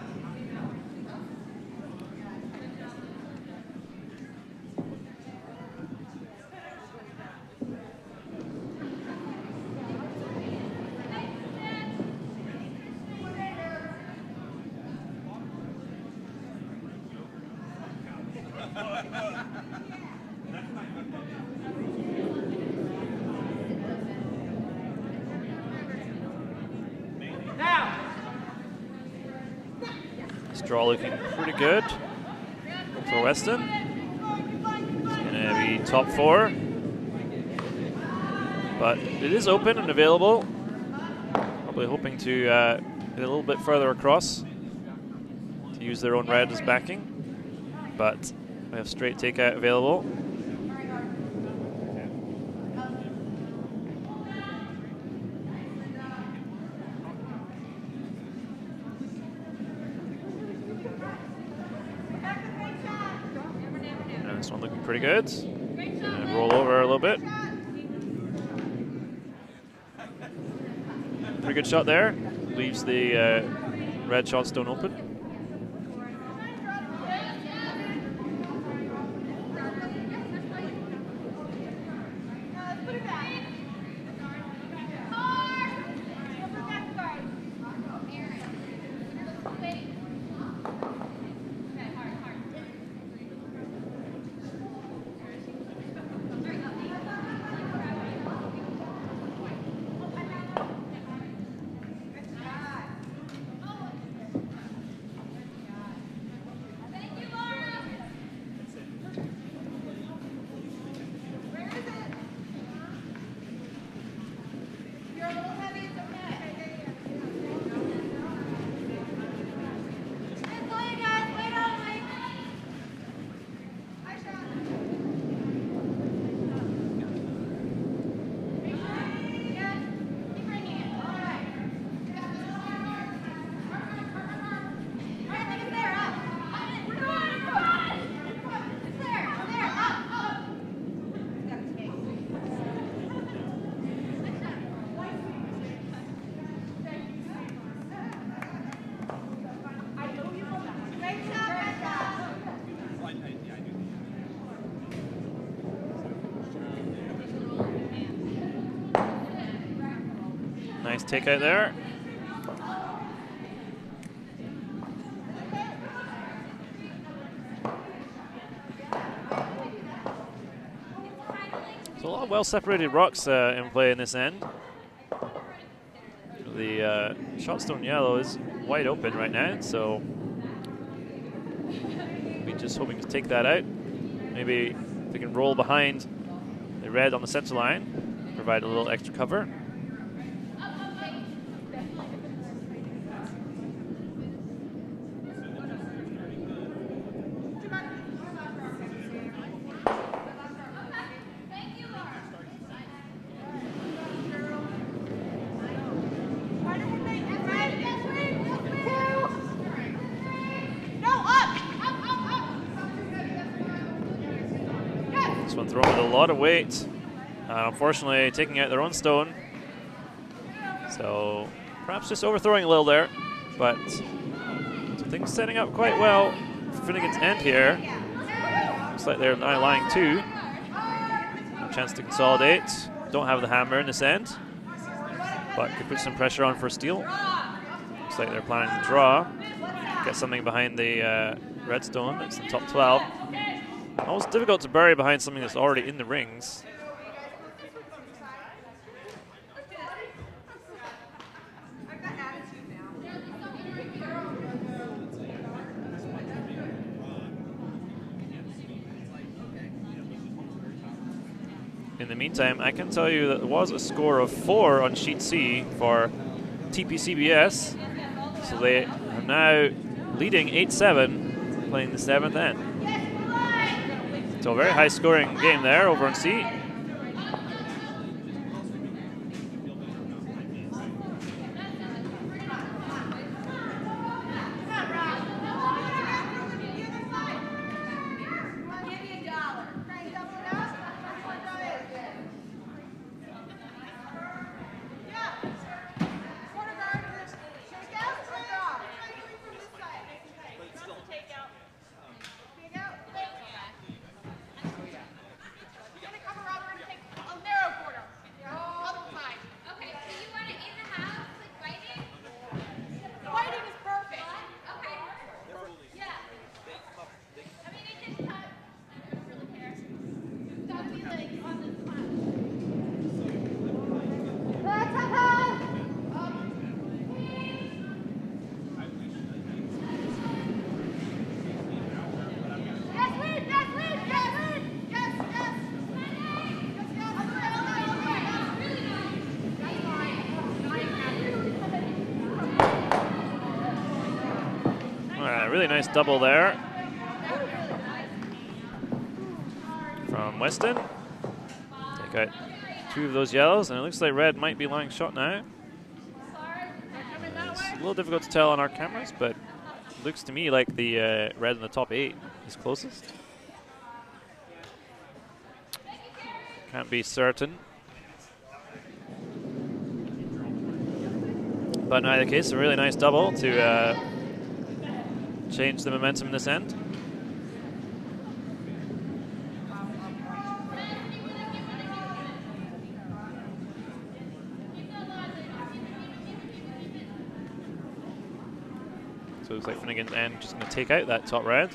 This draw looking pretty good for Weston. It's going to be top 4, but it is open and available. Probably hoping to get a little bit further across to use their own red as backing, but we have straight takeout available. And this one looking pretty good. And roll over a little bit. Pretty good shot there. Leaves the red shot stone open. Nice takeout there. So a lot of well-separated rocks in play in this end. The shotstone yellow is wide open right now, so we're just hoping to take that out. Maybe they can roll behind the red on the center line, provide a little extra cover. One thrown with a lot of weight, unfortunately taking out their own stone, so perhaps just overthrowing a little there, but things setting up quite well for Finnegan's end here. Looks like they're now lying 2. A chance to consolidate. Don't have the hammer in this end, but could put some pressure on for a steal. Looks like they're planning to draw, get something behind the red stone. It's the top 12. Almost difficult to bury behind something that's already in the rings. In the meantime, I can tell you that there was a score of 4 on sheet C for TPCBS. So they are now leading 8-7. playing the 7th end. So a very high scoring game there over on C. Really nice double there from Weston. Take out 2 of those yellows, and it looks like red might be lying shot now. It's a little difficult to tell on our cameras, but it looks to me like the red in the top 8 is closest. Can't be certain. But in either case, a really nice double to change the momentum in this end. So it looks like Finnegan's end just going to take out that top red.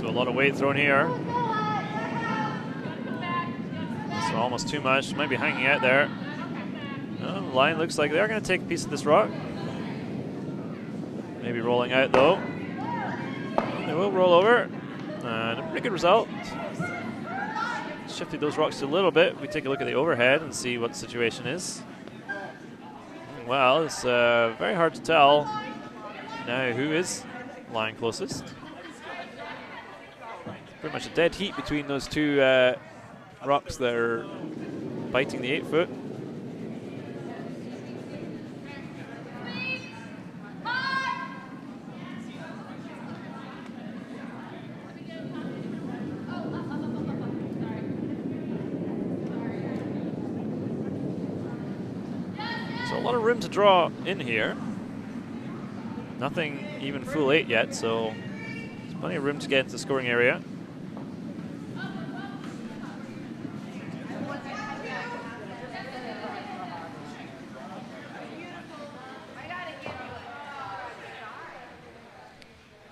A lot of weight thrown here. So almost too much. Might be hanging out there. No, the line looks like they're going to take a piece of this rock. Maybe rolling out though. They will roll over. And a pretty good result. Shifted those rocks a little bit. We take a look at the overhead and see what the situation is. Well, it's very hard to tell now who is lying closest. Pretty much a dead heat between those 2 rocks that are biting the 8-foot. So a lot of room to draw in here. Nothing even full 8 yet, so there's plenty of room to get into the scoring area.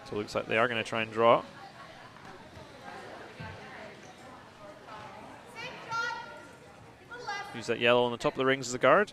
So it looks like they are going to try and draw. Use that yellow on the top of the rings as a guard.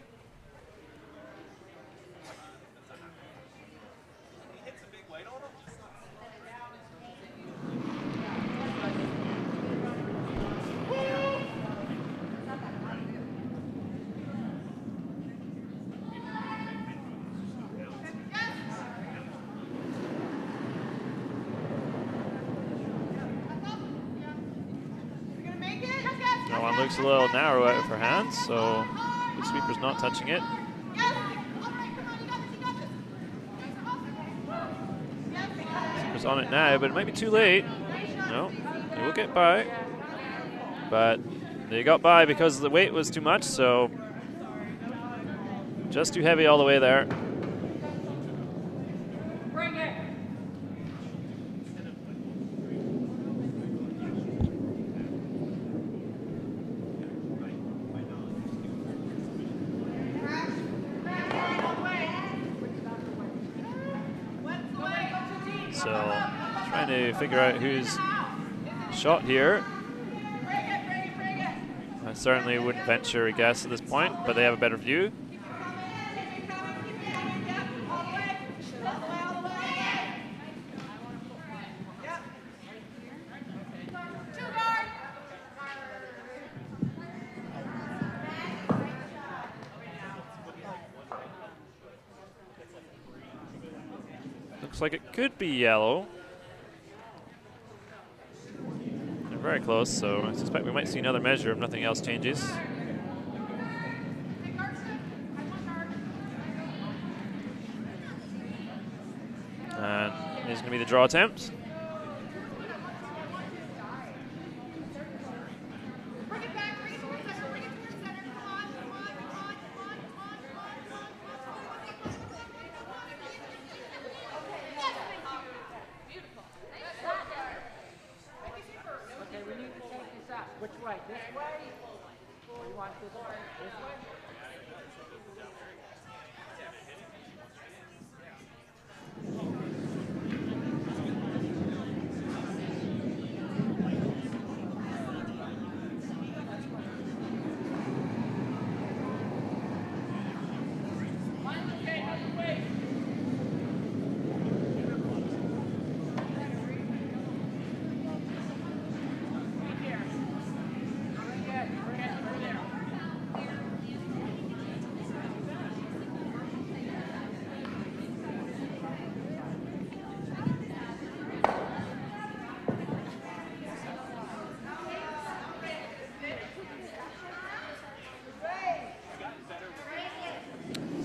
That one looks a little narrow out of her hands, so the sweeper's not touching it. Sweeper's on it now, but it might be too late. No, they will get by. But they got by because the weight was too much, so just too heavy all the way there. So trying to figure out who's shot here. I certainly wouldn't venture a guess at this point, but they have a better view. Looks like it could be yellow. They're very close, so I suspect we might see another measure if nothing else changes. And it's going to be the draw attempt. Which way? This way? Or you want this way? This way?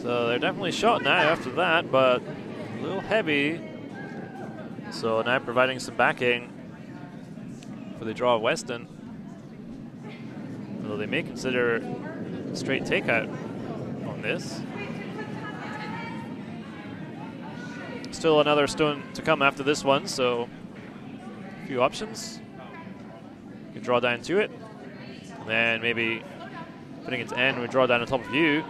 So they're definitely shot now after that, but a little heavy. So now providing some backing for the draw of Weston. Although they may consider a straight takeout on this. Still another stone to come after this one, so a few options. You can draw down to it. And then maybe Finnegan's end, we draw down on top of you.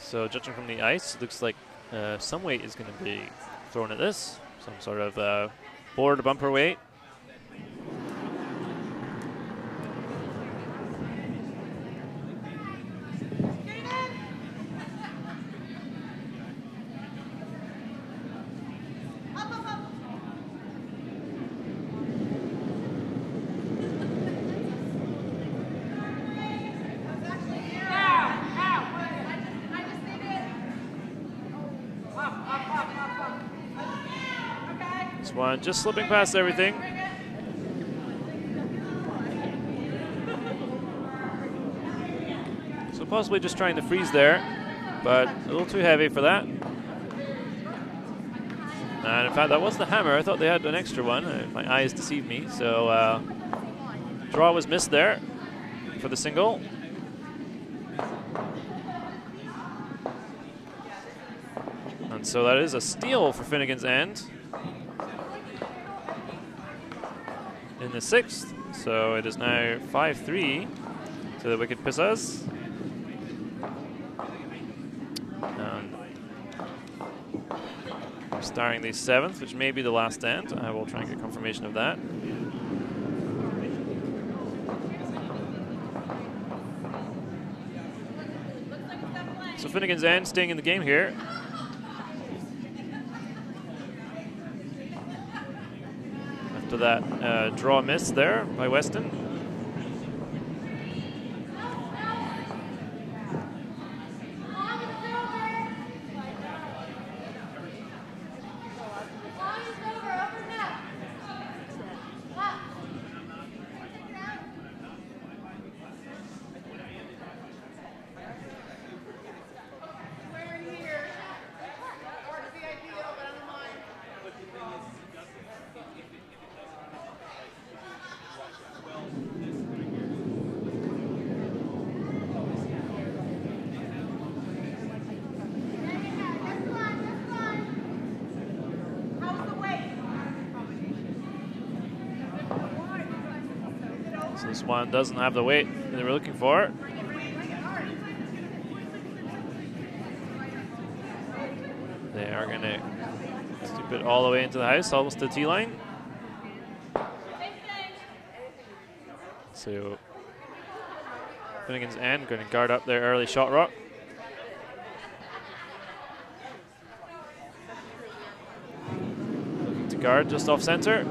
So judging from the ice, it looks like some weight is going to be thrown at this. Some sort of board bumper weight. This one just slipping past everything. So possibly just trying to freeze there, but a little too heavy for that. And in fact, that was the hammer. I thought they had an extra one. My eyes deceived me. So draw was missed there for the single. And so that is a steal for Finnegan's end in the sixth. So it is now 5-3 to the Wicked Pissahs. And we're starting the seventh, which may be the last end. I will try and get confirmation of that. So Finnegan's end staying in the game here. After that draw miss there by Weston. This one doesn't have the weight that they were looking for. They are going to stoop it all the way into the house, almost to the tee line. So Finnegan's end going to guard up their early shot rock. Looking to guard just off center.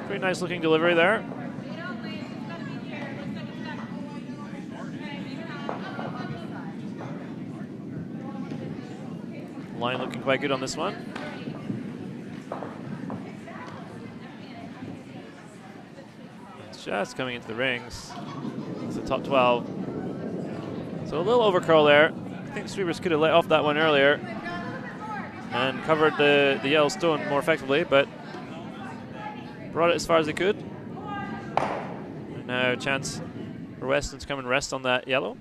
Pretty nice looking delivery there. Line looking quite good on this one. It's just coming into the rings. It's the top 12. So a little overcurl there. I think sweepers could have let off that one earlier and covered the yellow stone more effectively, but brought it as far as they could. And now a chance for Weston to come and rest on that yellow.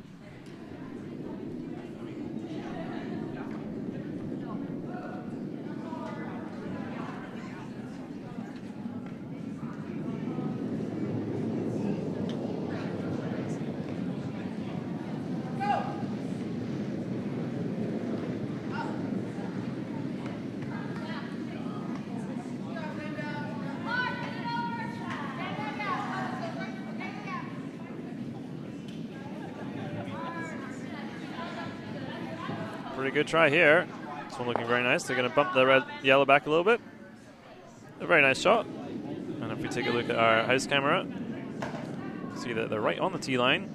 Pretty good try here. This one looking very nice. They're going to bump the yellow back a little bit. A very nice shot. And if we take a look at our house camera, see that they're right on the tee line.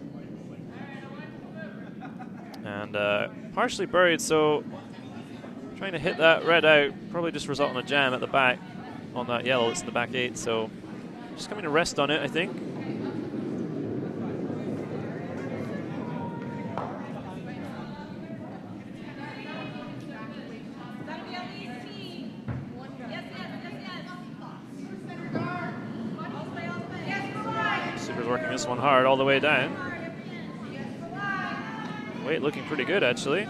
And partially buried, so trying to hit that red out probably just result in a jam at the back on that yellow. It's in the back 8, so just coming to rest on it, I think. Working this one hard all the way down. Weight looking pretty good actually,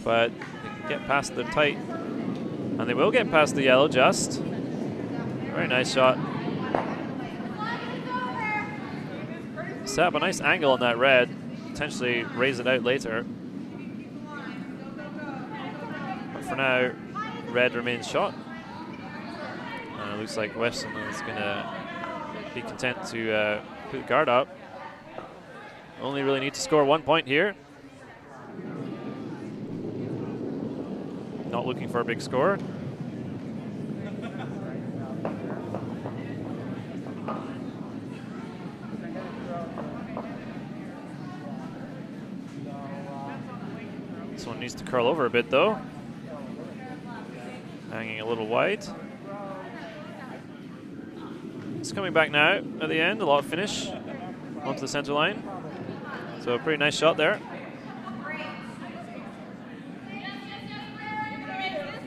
but they can get past the tight, and they will get past the yellow just. Very nice shot. Set up a nice angle on that red, potentially raise it out later. But for now, red remains shot. And it looks like Weston is going to be content to put the guard up. Only really need to score 1 point here. Not looking for a big score. This one needs to curl over a bit though. Hanging a little wide. It's coming back now at the end, a lot of finish onto the center line. So a pretty nice shot there.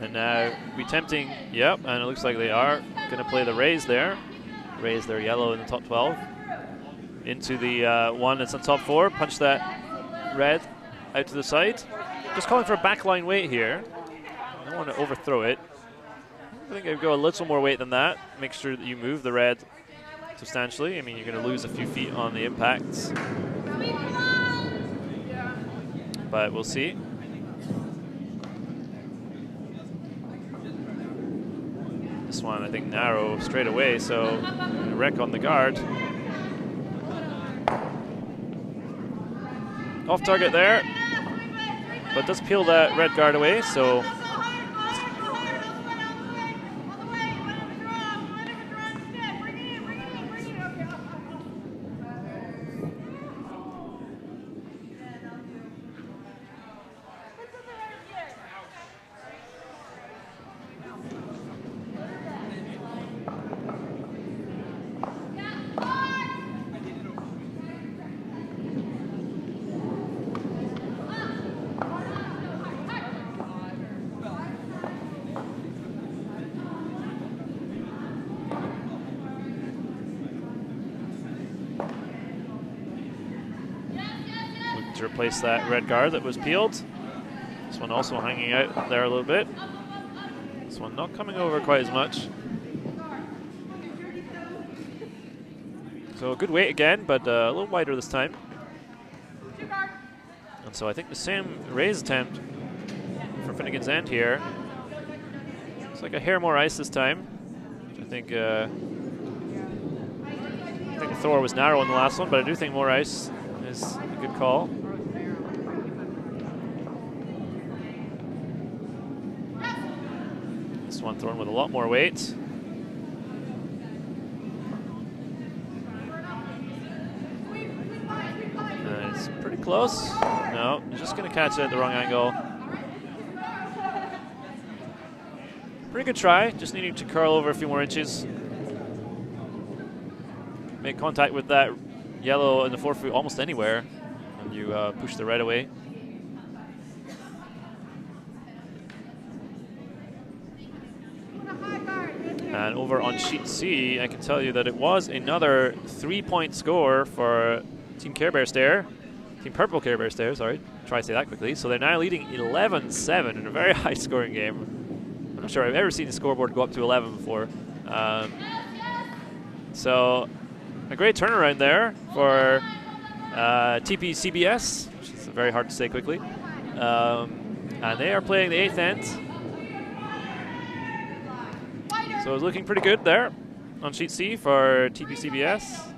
And now be tempting, yep, and it looks like they are going to play the raise there. Raise their yellow in the top 12. Into the one that's on top 4, punch that red out to the side. Just calling for a backline weight here. I don't want to overthrow it. I think I'd go a little more weight than that. Make sure that you move the red substantially. I mean, you're going to lose a few feet on the impacts. But we'll see. This one, I think, narrow straight away, so wreck on the guard. Off target there, but does peel that red guard away, so to replace that red guard that was peeled. This one also hanging out there a little bit. This one not coming over quite as much. So a good weight again, but a little wider this time. And so I think the same raise attempt for Finnegan's end here. It's like a hair more ice this time. I think the Thor was narrow in the last one, but I do think more ice is a good call. This one thrown with a lot more weight. And it's pretty close. No, he's just going to catch it at the wrong angle. Pretty good try, just needing to curl over a few more inches. Make contact with that yellow in the forefoot almost anywhere, and you push the red away. And over on sheet C, I can tell you that it was another 3-point score for Team Care Bear Stare. Team Purple Care Bear Stare, sorry. Try to say that quickly. So they're now leading 11-7 in a very high scoring game. I'm not sure I've ever seen the scoreboard go up to 11 before. So a great turnaround there for TPCBS, which is very hard to say quickly. And they are playing the 8th end. So it's looking pretty good there on sheet C for TPCBS.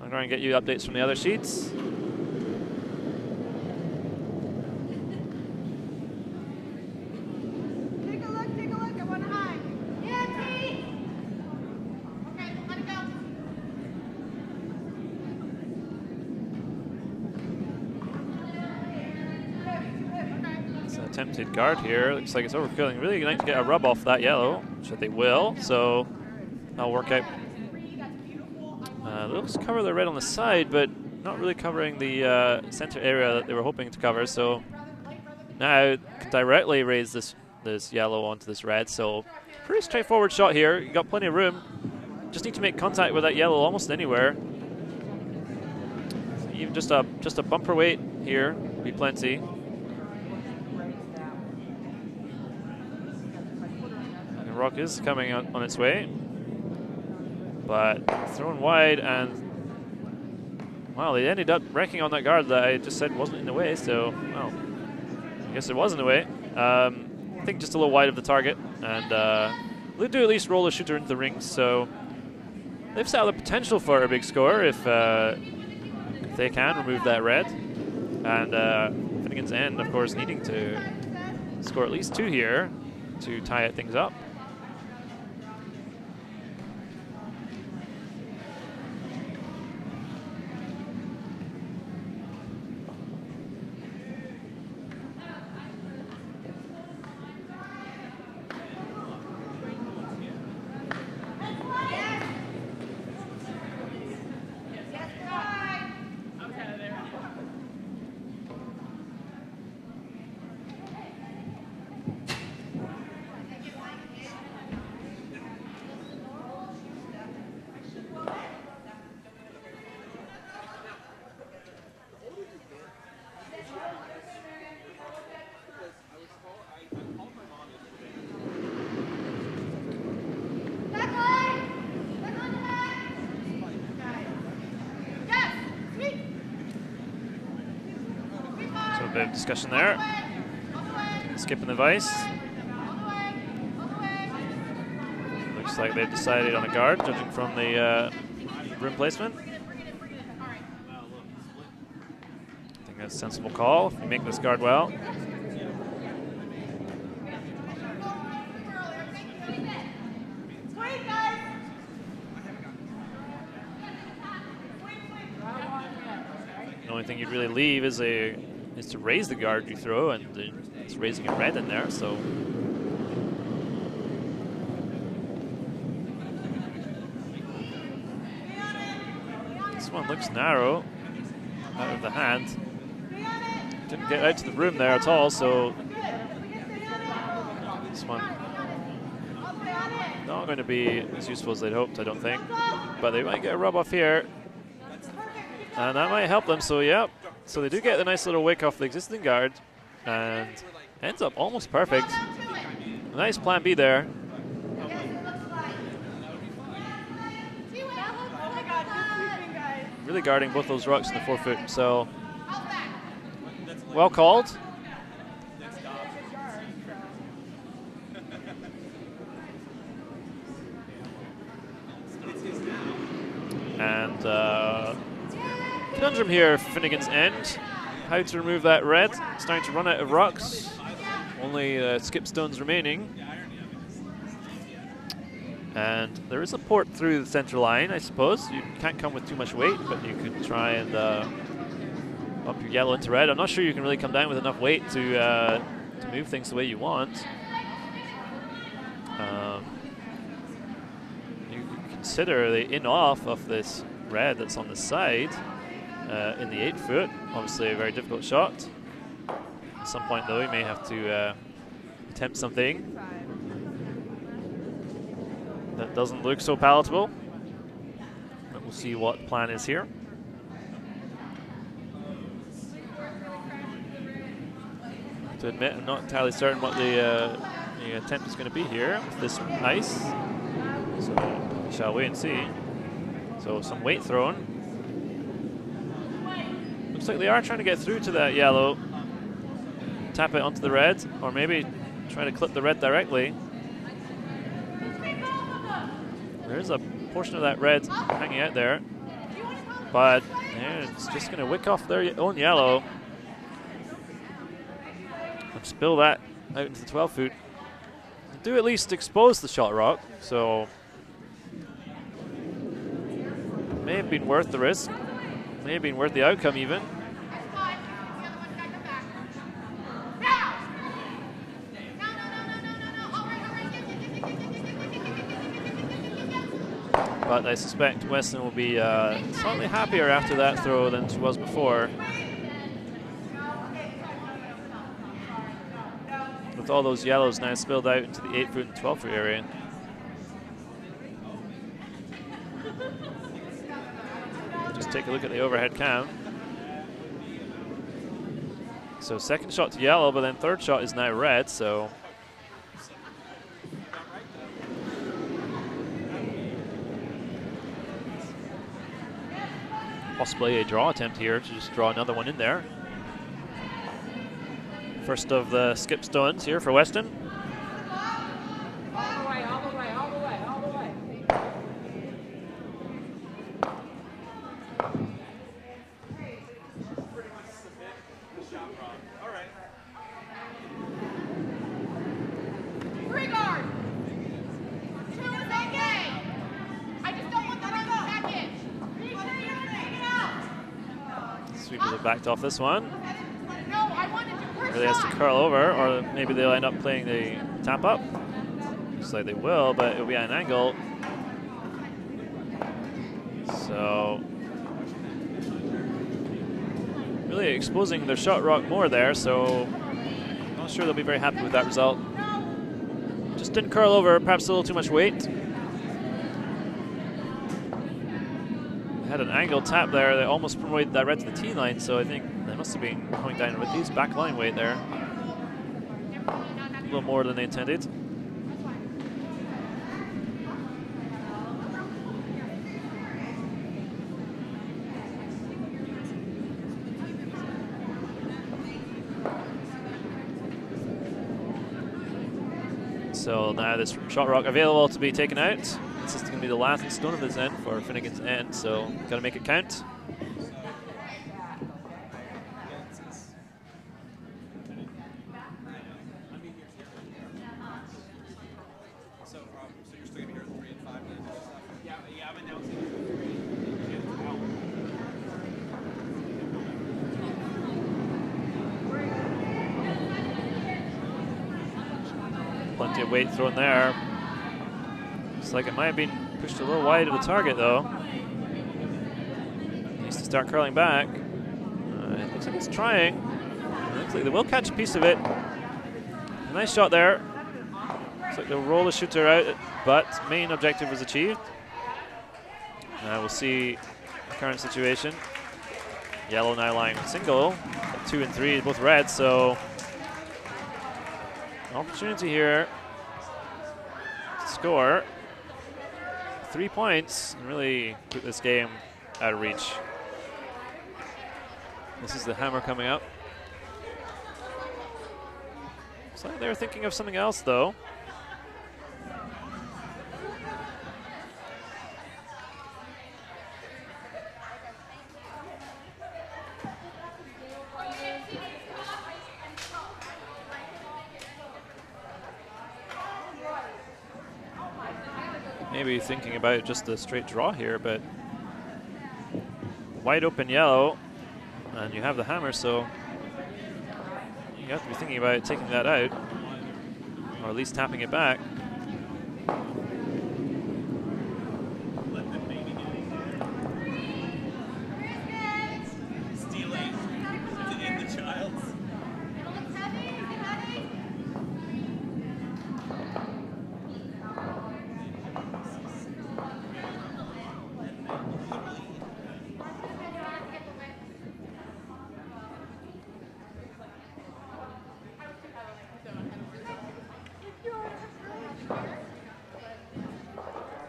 I'm going to get you updates from the other sheets. Attempted guard here. Looks like it's overkilling. Really nice to get a rub off that yellow, which they will. So that'll work out. They'll just cover the red on the side, but not really covering the center area that they were hoping to cover. So now can directly raise this yellow onto this red. So pretty straightforward shot here. You got plenty of room. Just need to make contact with that yellow almost anywhere. So even just a bumper weight here would be plenty. Rock is coming on its way, but thrown wide, and well, they ended up wrecking on that guard that I just said wasn't in the way. So, well, I guess it was in the way. I think just a little wide of the target, and they do at least roll the shooter into the ring. So they've set out the potential for a big score if they can remove that red. And Finnegan's end, of course, needing to score at least 2 here to tie things up. Bit of discussion there. Skipping the vice. Looks like they've decided on a guard, judging from the room placement. I think that's a sensible call if you make this guard well. The only thing you'd really leave is to raise the guard you throw, and it's raising a red in there, so. This one looks narrow out of the hand. Didn't get out to the room there at all, so this one not going to be as useful as they'd hoped, I don't think. But they might get a rub off here, and that might help them, so yeah. So they do get the nice little wick off the existing guard, and Ends up almost perfect. Nice plan B there. Really guarding both those rocks in the 4 foot, so well called. And conundrum here, Finnegan's end. How to remove that red. Starting to run out of rocks. Only skip stones remaining. And there is a port through the center line, I suppose. You can't come with too much weight, but you could try and bump your yellow into red. I'm not sure you can really come down with enough weight to move things the way you want. You could consider the in-off of this red that's on the side in the 8 foot. Obviously a very difficult shot. At some point though, you may have to attempt something that doesn't look so palatable, but we'll see what the plan is here. To admit, I'm not entirely certain what the attempt is going to be here with this ice, so we shall wait and see. So some weight thrown. Looks like they are trying to get through to that yellow, tap it onto the red, or maybe try to clip the red directly. There is a portion of that red hanging out there, but it's just going to wick off their own yellow and spill that out into the 12 foot. Do at least expose the shot rock, so may have been worth the risk, may have been worth the outcome even. But I suspect Weston will be slightly happier after that throw than she was before. With all those yellows now spilled out into the 8 foot and 12 foot area. Just take a look at the overhead cam. So second shot to yellow, but then third shot is now red, so possibly a draw attempt here to just draw another one in there. First of the skip stones here for Weston. All the way, all the way, all the way, all the way. Three guard. Two is okay. I just don't want the run package. Sweepers have backed off this one. No, I wanted to first Really has to curl over, or maybe they'll end up playing the tap up. Looks like they will, but it'll be at an angle. So really exposing their shot rock more there, so not sure they'll be very happy with that result. Just didn't curl over, perhaps a little too much weight. They had an angle tap there that almost promoted that red to the tee line, so I think they must have been coming down with these back line weight there. A little more than they intended. So now this shot rock available to be taken out. This is going to be the last stone of this end for Finnegan's end, so got to make it count. Plenty of weight thrown there. Looks like it might have been pushed a little wide of the target though. Needs to start curling back. It looks like it's trying. It looks like they will catch a piece of it. A nice shot there. Looks like they'll roll the shooter out, but main objective was achieved. We'll see the current situation. Yellow now lying single. 2 and 3, both red, so Opportunity here to score 3 points and really put this game out of reach. This is the hammer coming up. Looks like they're thinking of something else, though. Maybe thinking about just a straight draw here, but wide open yellow, and you have the hammer, so you have to be thinking about taking that out, or at least tapping it back.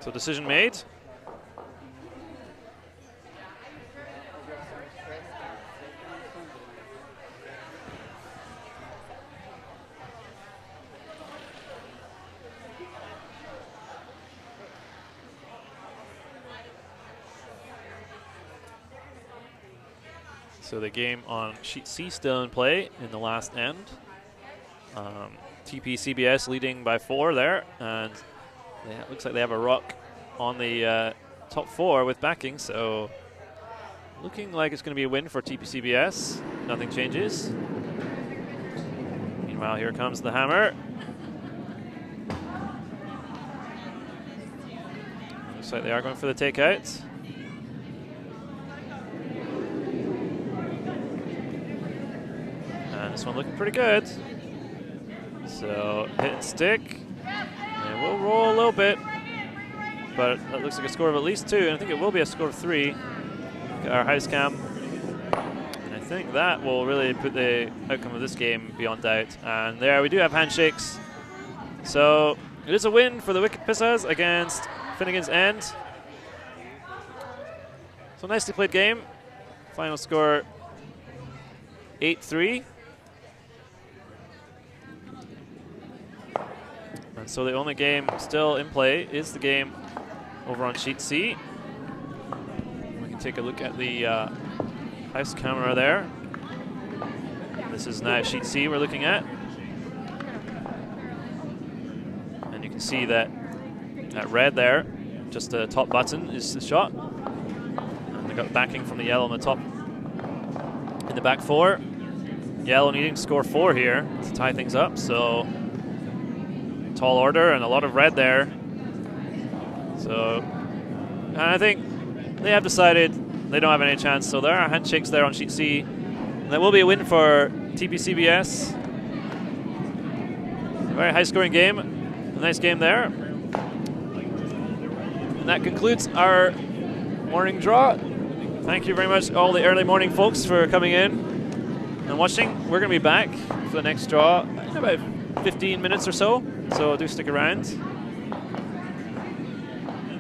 So decision made. So the game on sheet C still in play in the last end. TP-CBS leading by 4 there, and it looks like they have a rock on the top 4 with backing, so looking like it's going to be a win for TP-CBS. Nothing changes. Meanwhile, here comes the hammer. Looks like they are going for the takeout. And this one looking pretty good. So hit and stick. And we'll roll a little bit, but that looks like a score of at least 2, and I think it will be a score of 3. Look at our house cam. And I think that will really put the outcome of this game beyond doubt. And there we do have handshakes. So it is a win for the Wicked Pissahs against Finnegan's End. So nicely played game. Final score 8-3. And so the only game still in play is the game over on sheet C. We can take a look at the house camera there. This is now sheet C we're looking at. And you can see that red there, just the top button is the shot. And they got backing from the yellow on the top in the back 4. Yellow needing to score 4 here to tie things up, so tall order and a lot of red there. So I think they have decided they don't have any chance, so there are handshakes there on sheet C. And that will be a win for TP-CBS. A very high scoring game, a nice game there. And that concludes our morning draw. Thank you very much all the early morning folks for coming in and watching. We're going to be back for the next draw in about 15 minutes or so. So do stick around.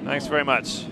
Thanks very much.